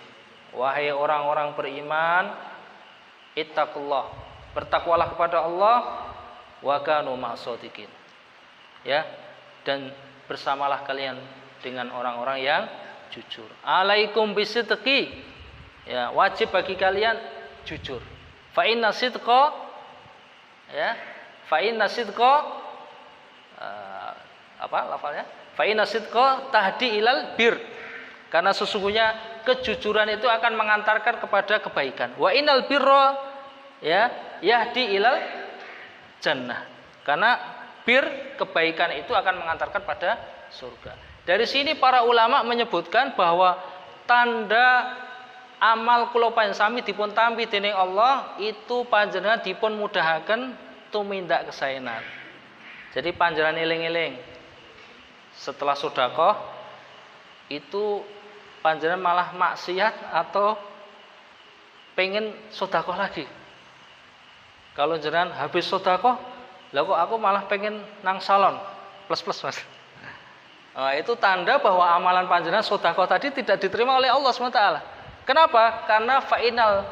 Wahai orang-orang beriman, ittaqullah, bertakwalah kepada Allah, wa kanu ma'as shadiqin. Ya. Dan bersamalah kalian dengan orang-orang yang jujur. Alaikum bisidqi. Ya, wajib bagi kalian jujur. Fa inna sidqa, ya, fa inna sidqa apa lafalnya? Fa inna sidqa tahdi ilal bir. Karena sesungguhnya kejujuran itu akan mengantarkan kepada kebaikan. Wa innal birra, ya, yahdi ilal jannah. Karena bir, kebaikan itu akan mengantarkan pada surga. Dari sini para ulama menyebutkan bahwa tanda amal kula panjenengan dipun tampi dening Allah itu panjenengan dipun mudahaken tumindak kesaenan. Jadi panjenengan eling-eling setelah sedekah itu panjenengan malah maksiat atau pengen sedekah lagi. Kalau jenengan habis sedekah, lah kok aku malah pengen nang salon plus-plus Mas. Nah, itu tanda bahwa amalan panjenengan sedekah tadi tidak diterima oleh Allah SWT. Kenapa? Karena fa'inal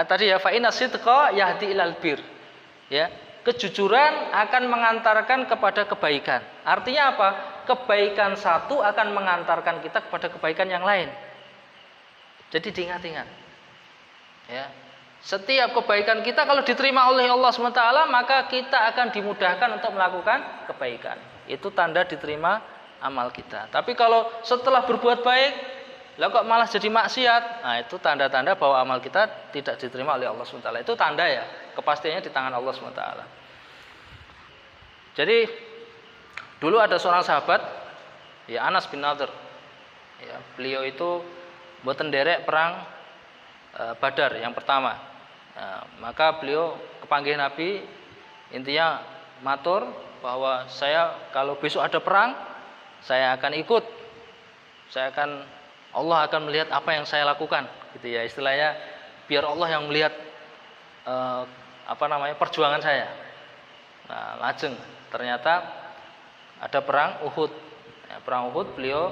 tadi ya fa'inal sidqa yahdi ilal bir. Ya, kejujuran akan mengantarkan kepada kebaikan. Artinya apa? Kebaikan satu akan mengantarkan kita kepada kebaikan yang lain. Jadi diingat-ingat. Ya. Setiap kebaikan kita kalau diterima oleh Allah SWT, maka kita akan dimudahkan untuk melakukan kebaikan. Itu tanda diterima amal kita. Tapi kalau setelah berbuat baik, lah kok malah jadi maksiat, nah itu tanda-tanda bahwa amal kita tidak diterima oleh Allah SWT. Itu tanda ya, kepastiannya di tangan Allah SWT. Jadi dulu ada seorang sahabat, ya Anas bin Nadir. Ya, beliau itu mboten nderek perang Badar yang pertama. Nah, maka beliau kepanggih Nabi, intinya matur bahwa saya kalau besok ada perang, saya akan ikut. Allah akan melihat apa yang saya lakukan, gitu ya, istilahnya biar Allah yang melihat perjuangan saya. Nah, lajeng ternyata ada perang Uhud. Ya, perang Uhud beliau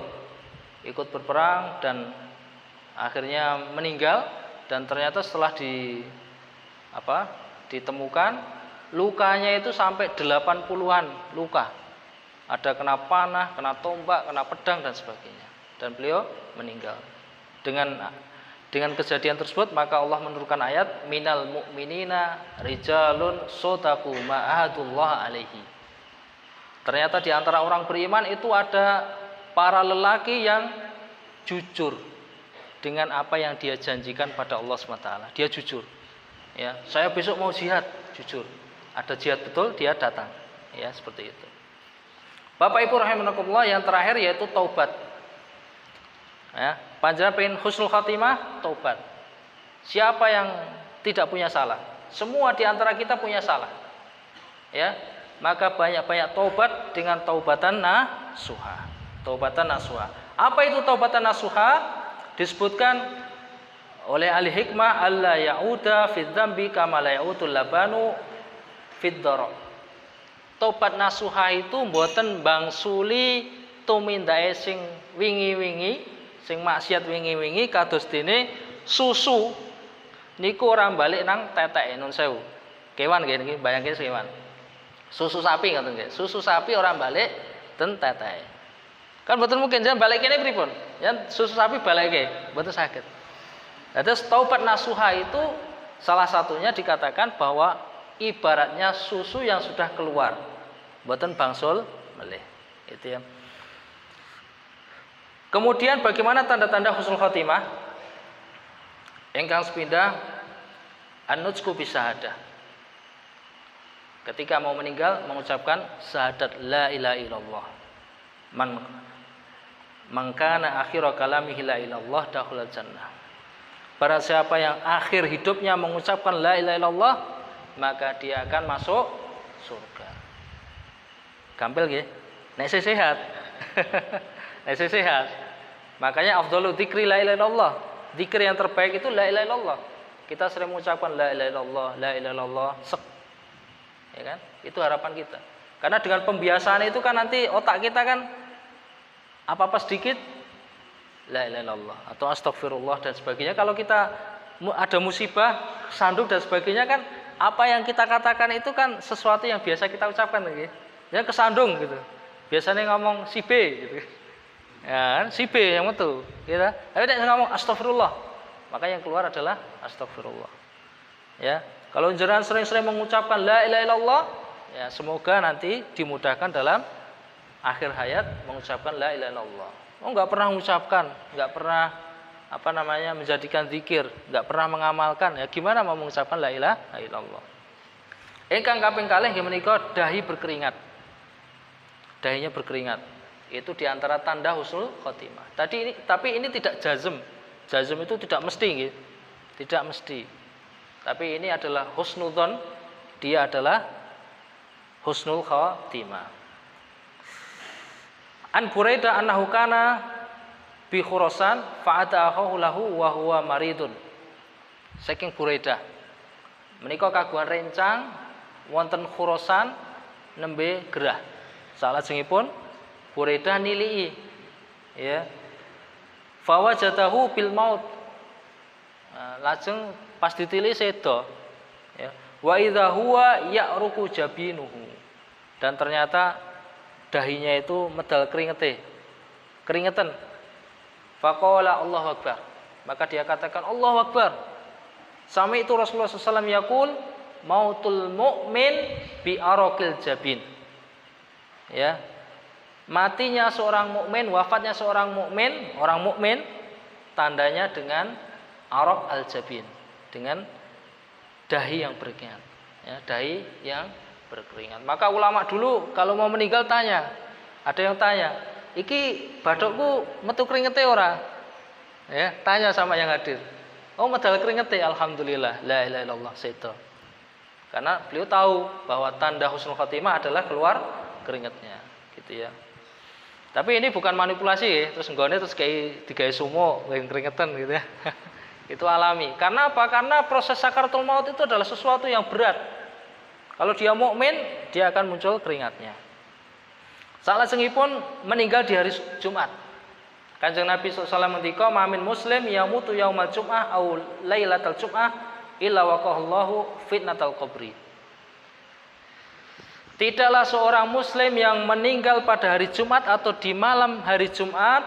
ikut berperang dan akhirnya meninggal, dan ternyata setelah ditemukan lukanya itu sampai 80-an luka. Ada kena panah, kena tombak, kena pedang dan sebagainya. Dan beliau meninggal. Dengan kejadian tersebut maka Allah menurunkan ayat minal mu'minina rijalun shadaqu ma'ahadullah alaihi. Ternyata di antara orang beriman itu ada para lelaki yang jujur dengan apa yang dia janjikan pada Allah SWT. Dia jujur. Ya, saya besok mau jihad, jujur. Ada jihad betul, dia datang. Ya, seperti itu. Bapak Ibu rahimakumullah, yang terakhir yaitu taubat. Ya, panjenengan pengen husnul khatimah, taubat. Siapa yang tidak punya salah? Semua di antara kita punya salah. Ya, maka banyak-banyak taubat dengan taubatan nasuha. Taubatan nasuha. Apa itu taubatan nasuha? Disebutkan oleh ahli hikmah, alla ya'uda fi dzambi kama la ya'udul labanu fid dhara. Tobat nasuha itu mboten bangsuli tumindae sing wingi-wingi, sing maksiat wingi-wingi kados dene susu niku ora balik nang teteke nun sewu. Kewan nggih niki bayangke kewan. Susu sapi ngoten nggih. Susu sapi ora balik ten teteke. Kan mboten mungkin jan balik kene pripun? Jan susu sapi balike mboten saged. Terus taubat nasuha itu salah satunya dikatakan bahwa ibaratnya susu yang sudah keluar, mboten bangsul melih. Itu ya. Kemudian bagaimana tanda-tanda husnul khotimah? Ingkang sepindah an-nutqu bisyahadah. Ketika mau meninggal mengucapkan syahadat la ilaha illallah. Man kana akhiru kalamihi la ilallah dakhulal jannah. Barang siapa yang akhir hidupnya mengucapkan la ilaha illallah, maka dia akan masuk surga. Gampil nggih? Nek sehat. Nek sehat. Makanya afdhalu dzikri la ilaha illallah. Zikir yang terbaik itu la ilaha illallah. Kita sering mengucapkan la ilaha illallah, la ilaha illallah, sek. Ya kan? Itu harapan kita. Karena dengan pembiasaan itu kan nanti otak kita kan apa-apa sedikit la ilaha illallah atau astagfirullah dan sebagainya. Kalau kita ada musibah, sandung dan sebagainya kan apa yang kita katakan itu kan sesuatu yang biasa kita ucapkan gitu. Ya kesandung gitu. Biasanya ngomong si B gitu. Ya kan si B yang itu gitu. Tapi nek ngomong astagfirullah, maka yang keluar adalah astagfirullah. Ya, kalau jenengan sering-sering mengucapkan la ilaha illallah, ya semoga nanti dimudahkan dalam akhir hayat mengucapkan la ilaha illallah. Oh, enggak pernah mengucapkan, enggak pernah menjadikan zikir, enggak pernah mengamalkan, ya gimana mau mengucapkan la ilaha illallah. Ingkang kaping kalih nggih menika dahi berkeringat. Dahinya berkeringat. Itu diantara tanda husnul khotimah. Tapi ini tidak jazm. Jazm itu tidak mesti nggih. Tidak mesti. Tapi ini adalah husnudzon, dia adalah husnul khotimah. An Buraidah annahu kana bi Khurasan fa'ata'ahu lahu wa huwa maridun. Saking Buraidah menika kagungan rencang wonten Khurasan nembe gerah. Salajengipun Buraidah nilii ya. Fawajadahu bil maut. Lajeng pas ditili sedo ya. Wa idza huwa ya'ruku jabinuhu. Dan ternyata dahinya itu medal keringetan. Faqala Allahu Akbar. Maka dia katakan Allahu Akbar. Sami itu Rasulullah SAW yaqul mautul mu'min bi araqil jabin. Ya. Matinya seorang mukmin, wafatnya seorang mukmin, orang mukmin tandanya dengan araq al-jabin, dengan dahi yang berkeringat. Ya, dahi yang berkeringat. Maka ulama dulu kalau mau meninggal tanya, ada yang tanya, iki bathukku metu keringete ora? Ya, tanya sama yang hadir. Oh, medal keringete, alhamdulillah, la ilaha illallah, seto. Karena beliau tahu bahwa tanda husnul khotimah adalah keluar keringatnya, gitu ya. Tapi ini bukan manipulasi ya, terus nggone terus kayak digawe sumo, kayak keringetan gitu ya. Itu alami. Karena apa? Karena proses sakaratul maut itu adalah sesuatu yang berat. Kalau dia mukmin, dia akan muncul keringatnya. Salajengipun meninggal di hari Jumat. Kanjeng Nabi SAW ngendika, "Mamin muslim yamutu yaumal jum'ah au lailatal jum'ah illa waqahallahu fitnatal qabri." Tidaklah seorang muslim yang meninggal pada hari Jumat atau di malam hari Jumat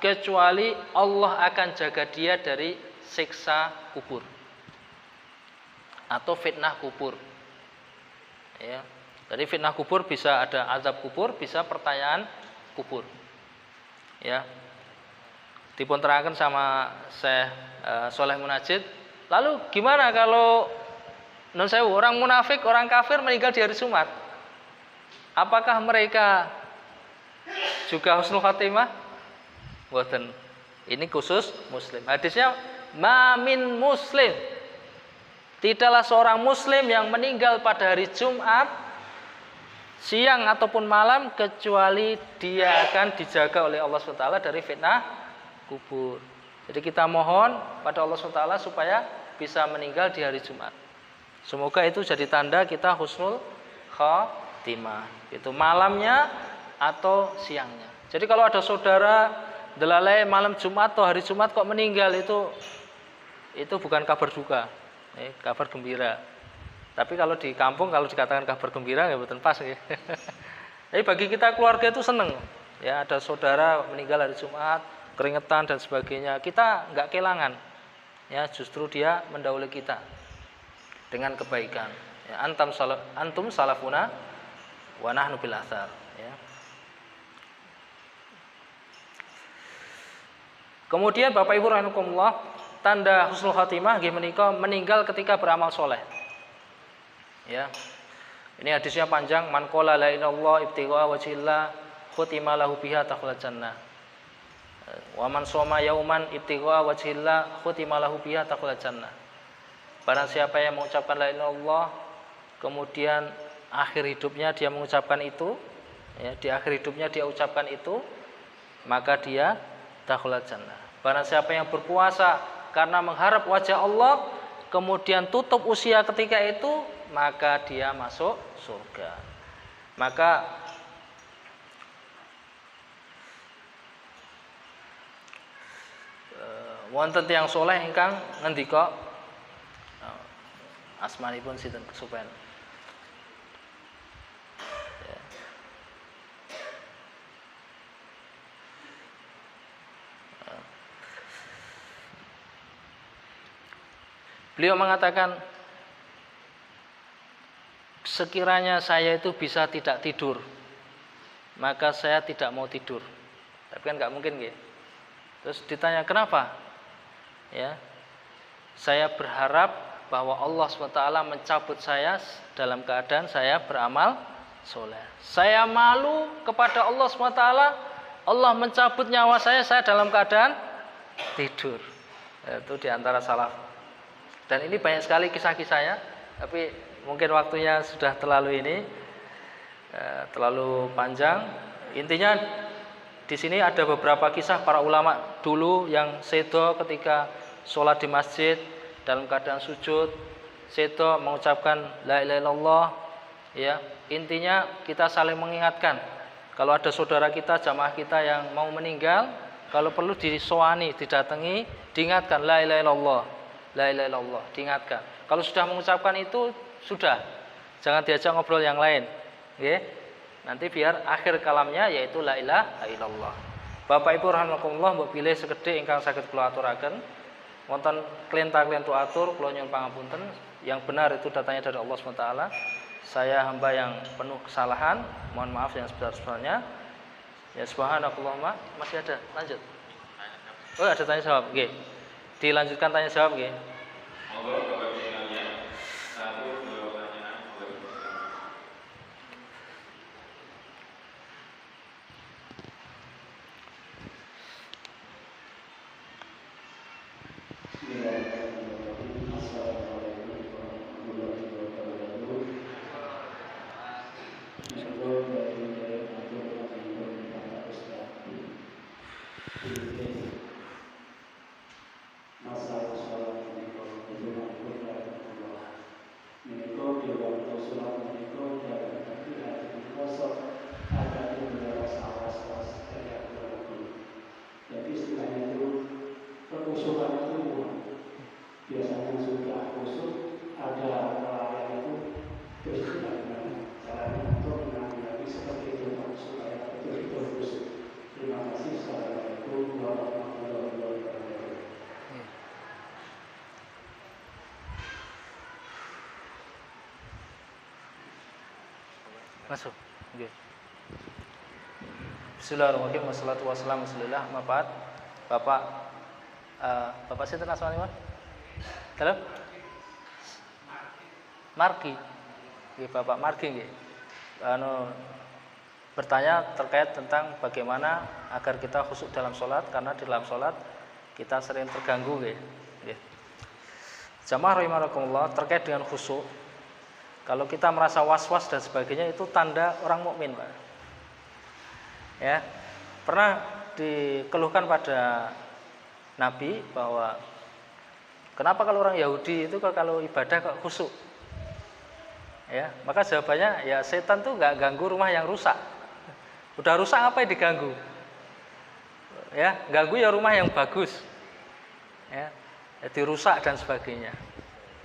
kecuali Allah akan jaga dia dari siksa kubur atau fitnah kubur. Ya. Jadi fitnah kubur bisa ada azab kubur, bisa pertanyaan kubur. Ya. Dipunterangkan sama Syekh Soleh Munajid. Lalu gimana kalau non sewu orang munafik, orang kafir meninggal di hari Jumat? Apakah mereka juga husnul khatimah? Mboten. Ini khusus muslim. Hadisnya mamin muslim. Tidaklah seorang muslim yang meninggal pada hari Jumat siang ataupun malam kecuali dia akan dijaga oleh Allah SWT dari fitnah kubur. Jadi kita mohon pada Allah SWT supaya bisa meninggal di hari Jumat. Semoga itu jadi tanda kita husnul khatimah. Itu malamnya atau siangnya. Jadi kalau ada saudara delalai malam Jumat atau hari Jumat kok meninggal, itu bukan kabar duka, kabar gembira. Tapi kalau di kampung kalau dikatakan kabar gembira ya betul pas. Tapi bagi kita keluarga itu seneng. Ya, ada saudara meninggal hari Jumat, keringetan dan sebagainya. Kita nggak kehilangan. Ya, justru dia mendahului kita dengan kebaikan. Ya, antum salafuna wa nahnu bil athar, ya. Kemudian Bapak Ibu rahimakumullah, tanda husnul khatimah nggih menika meninggal ketika beramal soleh. Ya. Ini hadisnya panjang, man qala la ilaha illallah ibtigha wajhillah khutima lahu biha takhul jannah. Wa man shoma yauman ibtigha wajhillah khutima lahu biha takhul jannah. Barang siapa yang mengucapkan la ilaha illallah kemudian akhir hidupnya dia mengucapkan itu, ya, di akhir hidupnya dia ucapkan itu, maka dia dakhulat jannah. Barang siapa yang berpuasa karena mengharap wajah Allah, kemudian tutup usia ketika itu, maka dia masuk surga. Maka wonten tiyang soleh ingkang ngendika asmanipun sinten kesupen. Beliau mengatakan, sekiranya saya itu bisa tidak tidur, maka saya tidak mau tidur. Tapi kan nggak mungkin, gitu. Terus ditanya kenapa? Ya, saya berharap bahwa Allah SWT mencabut saya dalam keadaan saya beramal soleh. Saya malu kepada Allah SWT, Allah mencabut nyawa saya dalam keadaan tidur. Itu diantara salaf. Dan ini banyak sekali kisah-kisahnya, tapi mungkin waktunya sudah terlalu panjang. Intinya di sini ada beberapa kisah para ulama dulu yang sedo ketika sholat di masjid dalam keadaan sujud, sedo mengucapkan la ilaha illallah. Ya, intinya kita saling mengingatkan. Kalau ada saudara kita, jamaah kita yang mau meninggal, kalau perlu disowani, didatangi, diingatkan la ilaha illallah. La ilaha illallah, diingatkan. Kalau sudah mengucapkan itu, Sudah. Jangan diajak ngobrol yang lain. Nggih. Nanti biar akhir kalamnya yaitu la ilaha illallah. Bapak Ibu rahimakumullah, mbok pilih sekedhik ingkang saged kula aturaken. Wonten klenta-klentu atur kula nyuwun pangapunten. Yang benar itu datanya dari Allah SWT. Saya hamba yang penuh kesalahan, mohon maaf yang sebesar-besarnya. Ya subhanakallahumma, masih ada, lanjut. Oh, ada tanya jawab, nggih. Dilanjutkan tanya jawab, nggih. Masuk. Okay. Bismillahirrahmanirrahim. Wassalatu wassalamu ala Rasulillah. Bapak sinten asmanipun? Halo? Margi. Nggih, Bapak Margi nggih. Bertanya terkait tentang bagaimana agar kita khusyuk dalam sholat, karena di dalam sholat kita sering terganggu nggih. Nggih. Jamaah rahimakumullah, terkait dengan khusyuk, kalau kita merasa was-was dan sebagainya itu tanda orang mukmin, Pak. Ya, pernah dikeluhkan pada Nabi bahwa kenapa kalau orang Yahudi itu kalau ibadah kok khusyuk? Ya, maka jawabannya ya setan tuh nggak ganggu rumah yang rusak. Udah rusak apa yang diganggu? Ya, ganggu ya rumah yang bagus. Ya, dirusak dan sebagainya.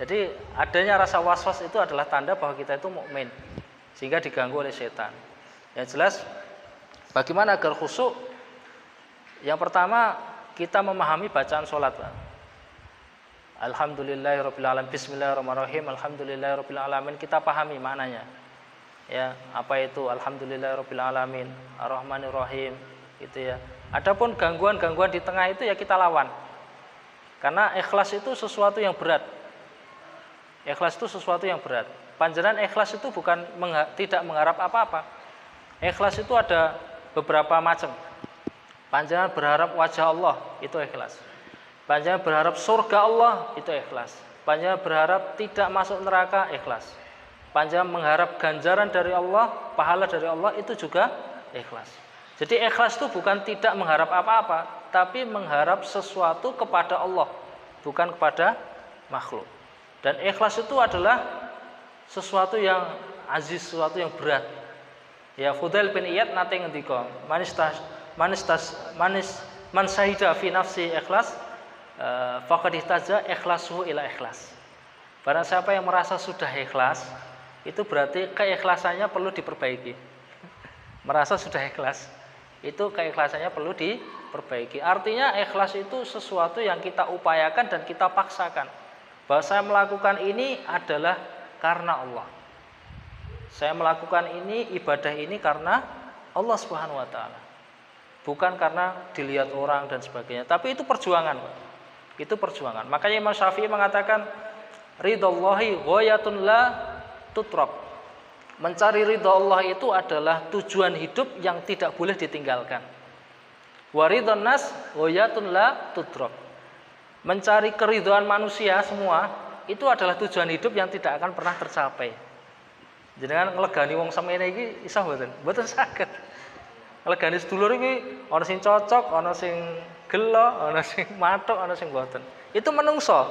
Jadi adanya rasa was-was itu adalah tanda bahwa kita itu mukmin, sehingga diganggu oleh setan. Yang jelas, bagaimana agar khusyuk? Yang pertama, kita memahami bacaan sholat, Pak. Alhamdulillahirabbil alamin, bismillahirrahmanirrahim, alhamdulillahirabbil alamin, kita pahami maknanya. Ya, apa itu alhamdulillahirabbil alamin, arrahmanirrahim, gitu ya. Adapun gangguan-gangguan di tengah itu ya kita lawan. Karena ikhlas itu sesuatu yang berat. Ikhlas itu sesuatu yang berat. Panjenengan ikhlas itu bukan tidak mengharap apa-apa. Ikhlas itu ada beberapa macam. Panjenengan berharap wajah Allah, itu ikhlas. Panjenengan berharap surga Allah, itu ikhlas. Panjenengan berharap tidak masuk neraka, ikhlas. Panjenengan mengharap ganjaran dari Allah, pahala dari Allah, itu juga ikhlas. Jadi ikhlas itu bukan tidak mengharap apa-apa, tapi mengharap sesuatu kepada Allah, bukan kepada makhluk. Dan ikhlas itu adalah sesuatu yang aziz, sesuatu yang berat. Ya, Fudail bin Iyad nate ngendika, man syahida fi nafsi ikhlas faqad ihtaja ikhlasuhu ila ikhlas. Barang siapa yang merasa sudah ikhlas, itu berarti keikhlasannya perlu diperbaiki. Merasa sudah ikhlas, itu keikhlasannya perlu diperbaiki. Artinya ikhlas itu sesuatu yang kita upayakan dan kita paksakan. Bahwa saya melakukan ini adalah karena Allah. Saya melakukan ini, ibadah ini karena Allah Subhanahu wa taala. Bukan karena dilihat orang dan sebagainya, tapi itu perjuangan, Pak. Itu perjuangan. Makanya Imam Syafi'i mengatakan ridhallahi ghayatun la tutrab. Mencari ridha Allah itu adalah tujuan hidup yang tidak boleh ditinggalkan. Wa ridhan nas ghayatun la tutrab. Mencari keridhaan manusia semua itu adalah tujuan hidup yang tidak akan pernah tercapai. Jenengan nglegani wong semene iki iso mboten? Mboten saged. Nglegani sedulur iki ana sing cocok, ana sing gelo, ana sing matuk, ana sing mboten. Itu menungso.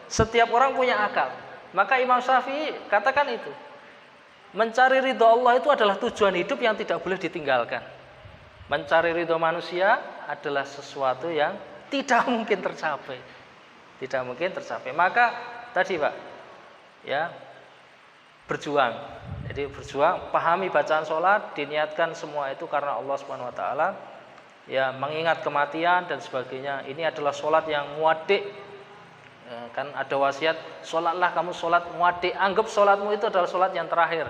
Setiap orang punya akal. Maka Imam Syafi'i katakan itu. Mencari ridha Allah itu adalah tujuan hidup yang tidak boleh ditinggalkan. Mencari ridha manusia adalah sesuatu yang tidak mungkin tercapai. Tidak mungkin tercapai. Maka tadi, Pak, ya, berjuang. Jadi berjuang, pahami bacaan sholat, diniatkan semua itu karena Allah Subhanahu Wa Taala. Ya, mengingat kematian dan sebagainya. Ini adalah sholat yang muaddi. Ya, kan ada wasiat, sholatlah kamu sholat muaddi. Anggap sholatmu itu adalah sholat yang terakhir.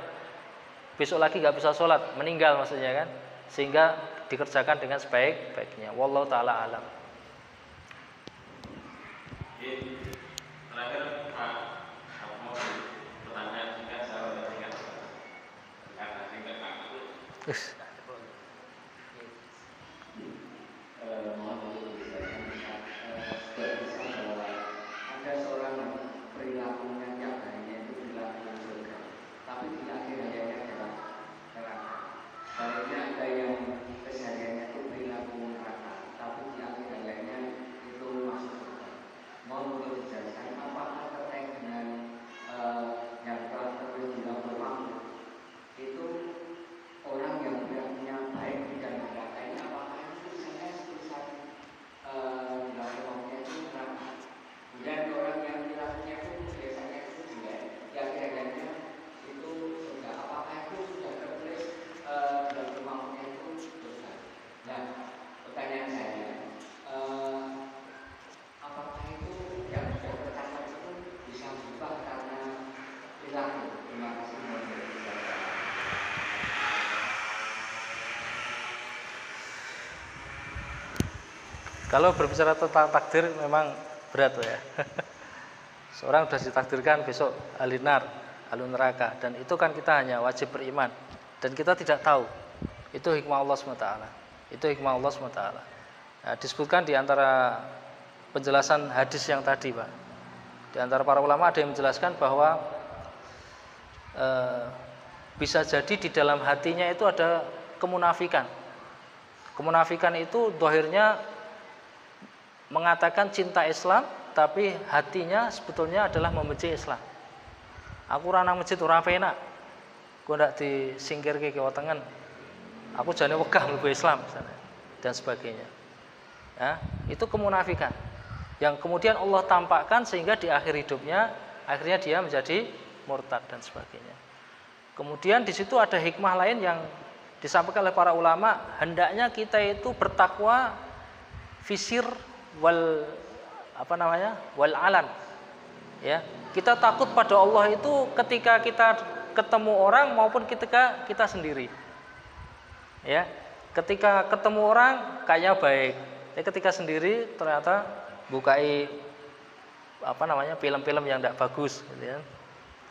Besok lagi nggak bisa sholat, meninggal maksudnya kan. Sehingga dikerjakan dengan sebaik-baiknya. Wallahu taala alam. Terakhir Pak, mau pertanyaan singkat saya singkat karena singkat aku. Mohon ada seorang perilakunya yang hanya itu perilaku surga, tapi di akhir hayatnya adalah neraka. Sebaliknya ada yang kesehariannya itu perilaku neraka, tapi di akhir hayatnya itu masuk surga. Mohon untuk dijelaskan apakah terkait dengan yang telah tertulis di lauhul mahfuz itu orang yang punya baik dan neraka ini apakah itu tulisannya tulisan di lauhul mahfuznya itu neraka? Kemudian orang yang perilakunya itu biasanya itu jelek, di akhir hayatnya itu surga. Apakah itu sudah tertulis di lauhul mahfuznya itu dosa? Nah, pertanyaan saya, apakah itu yang sudah tercatat itu bisa berubah karena perilaku? Terima kasih. Kalau berbicara tentang takdir memang berat ya. Seorang sudah ditakdirkan besok ahlinar, ahli neraka, dan itu kan kita hanya wajib beriman dan kita tidak tahu. Itu hikmah Allah SWT. Itu hikmah Allah SWT. Nah, disebutkan di antara penjelasan hadis yang tadi, Pak. Di antara para ulama ada yang menjelaskan bahwa bisa jadi di dalam hatinya itu ada kemunafikan. Kemunafikan itu dohirnya mengatakan cinta Islam, tapi hatinya sebetulnya adalah membenci Islam. Aku rana masjid ora penak, aku ndak disingkir ke wetengen. Aku jane wegah mlebu Islam misalnya, dan sebagainya. Ya, itu kemunafikan yang kemudian Allah tampakkan sehingga di akhir hidupnya akhirnya dia menjadi murtad dan sebagainya. Kemudian di situ ada hikmah lain yang disampaikan oleh para ulama, hendaknya kita itu bertakwa fisir wal wal alan. Ya, kita takut pada Allah itu ketika kita ketemu orang maupun ketika kita sendiri. Ya, ketika ketemu orang kayaknya baik, tapi ketika sendiri ternyata bukai film-film yang tidak bagus, gitu ya,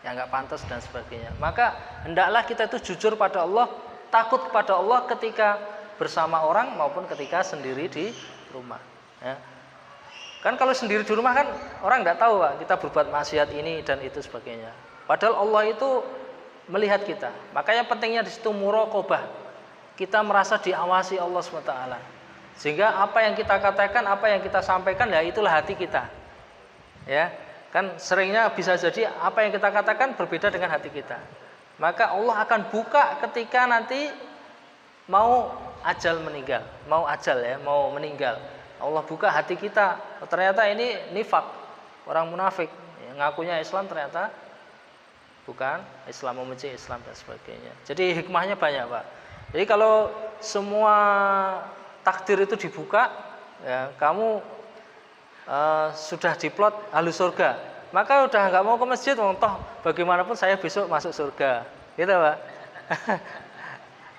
yang nggak pantas dan sebagainya. Maka hendaklah kita itu jujur pada Allah, takut pada Allah ketika bersama orang maupun ketika sendiri di rumah. Ya. Kan kalau sendiri di rumah kan orang nggak tahu, Pak, kita berbuat maksiat ini dan itu sebagainya. Padahal Allah itu melihat kita. Makanya pentingnya di situ muraqabah. Kita merasa diawasi Allah SWT. Sehingga apa yang kita katakan, apa yang kita sampaikan, ya itulah hati kita. Ya, kan seringnya bisa jadi apa yang kita katakan berbeda dengan hati kita. Maka Allah akan buka ketika nanti mau ajal meninggal, mau meninggal. Allah buka hati kita. Ternyata ini nifak, orang munafik, ya, ngakunya Islam ternyata bukan Islam, membenci Islam dan sebagainya. Jadi hikmahnya banyak, Pak. Jadi kalau semua takdir itu dibuka, ya, kamu sudah diplot ahli surga, maka udah nggak mau ke masjid, toh bagaimanapun saya besok masuk surga, gitu, Pak.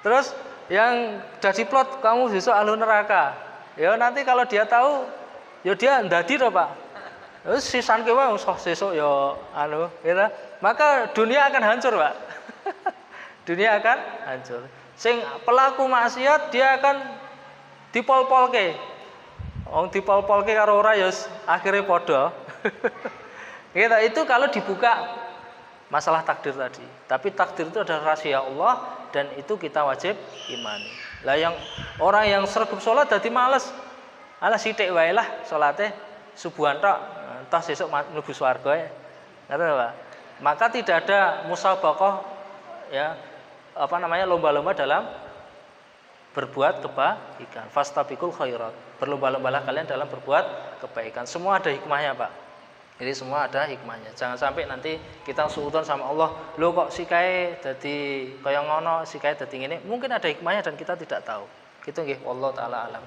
Terus yang udah diplot kamu besok ahli neraka, ya nanti kalau dia tahu, ya dia ndadi toh, Pak. Terus sisan kewa sesuk ya gitu. Maka dunia akan hancur, Pak. Dunia akan hancur. Sing pelaku maksiat dia akan dipol-polke. Wong dipol-polke karo ora ya akhire padha. Gitu, itu kalau dibuka masalah takdir tadi. Tapi takdir itu adalah rahasia Allah dan itu kita wajib imani. Lah yang orang yang sregep salat dadi males. Alah sithik wae lah salate subuhan tok, entah sesuk mlebu swarga. Ngoten, Pak. Maka tidak ada musabaqah, ya, lomba-lomba dalam berbuat kebaikan. Fastabiqul khairat. Berlomba-lombalah kalian dalam berbuat kebaikan. Semua ada hikmahnya, Pak. Jadi semua ada hikmahnya. Jangan sampai nanti kita suudzon sama Allah, lo kok si kae dadi kaya ngono, si kae dadi ngene. Mungkin ada hikmahnya dan kita tidak tahu. Gitu nggih, wallahu taala alam.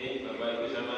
Bapak Ibu sama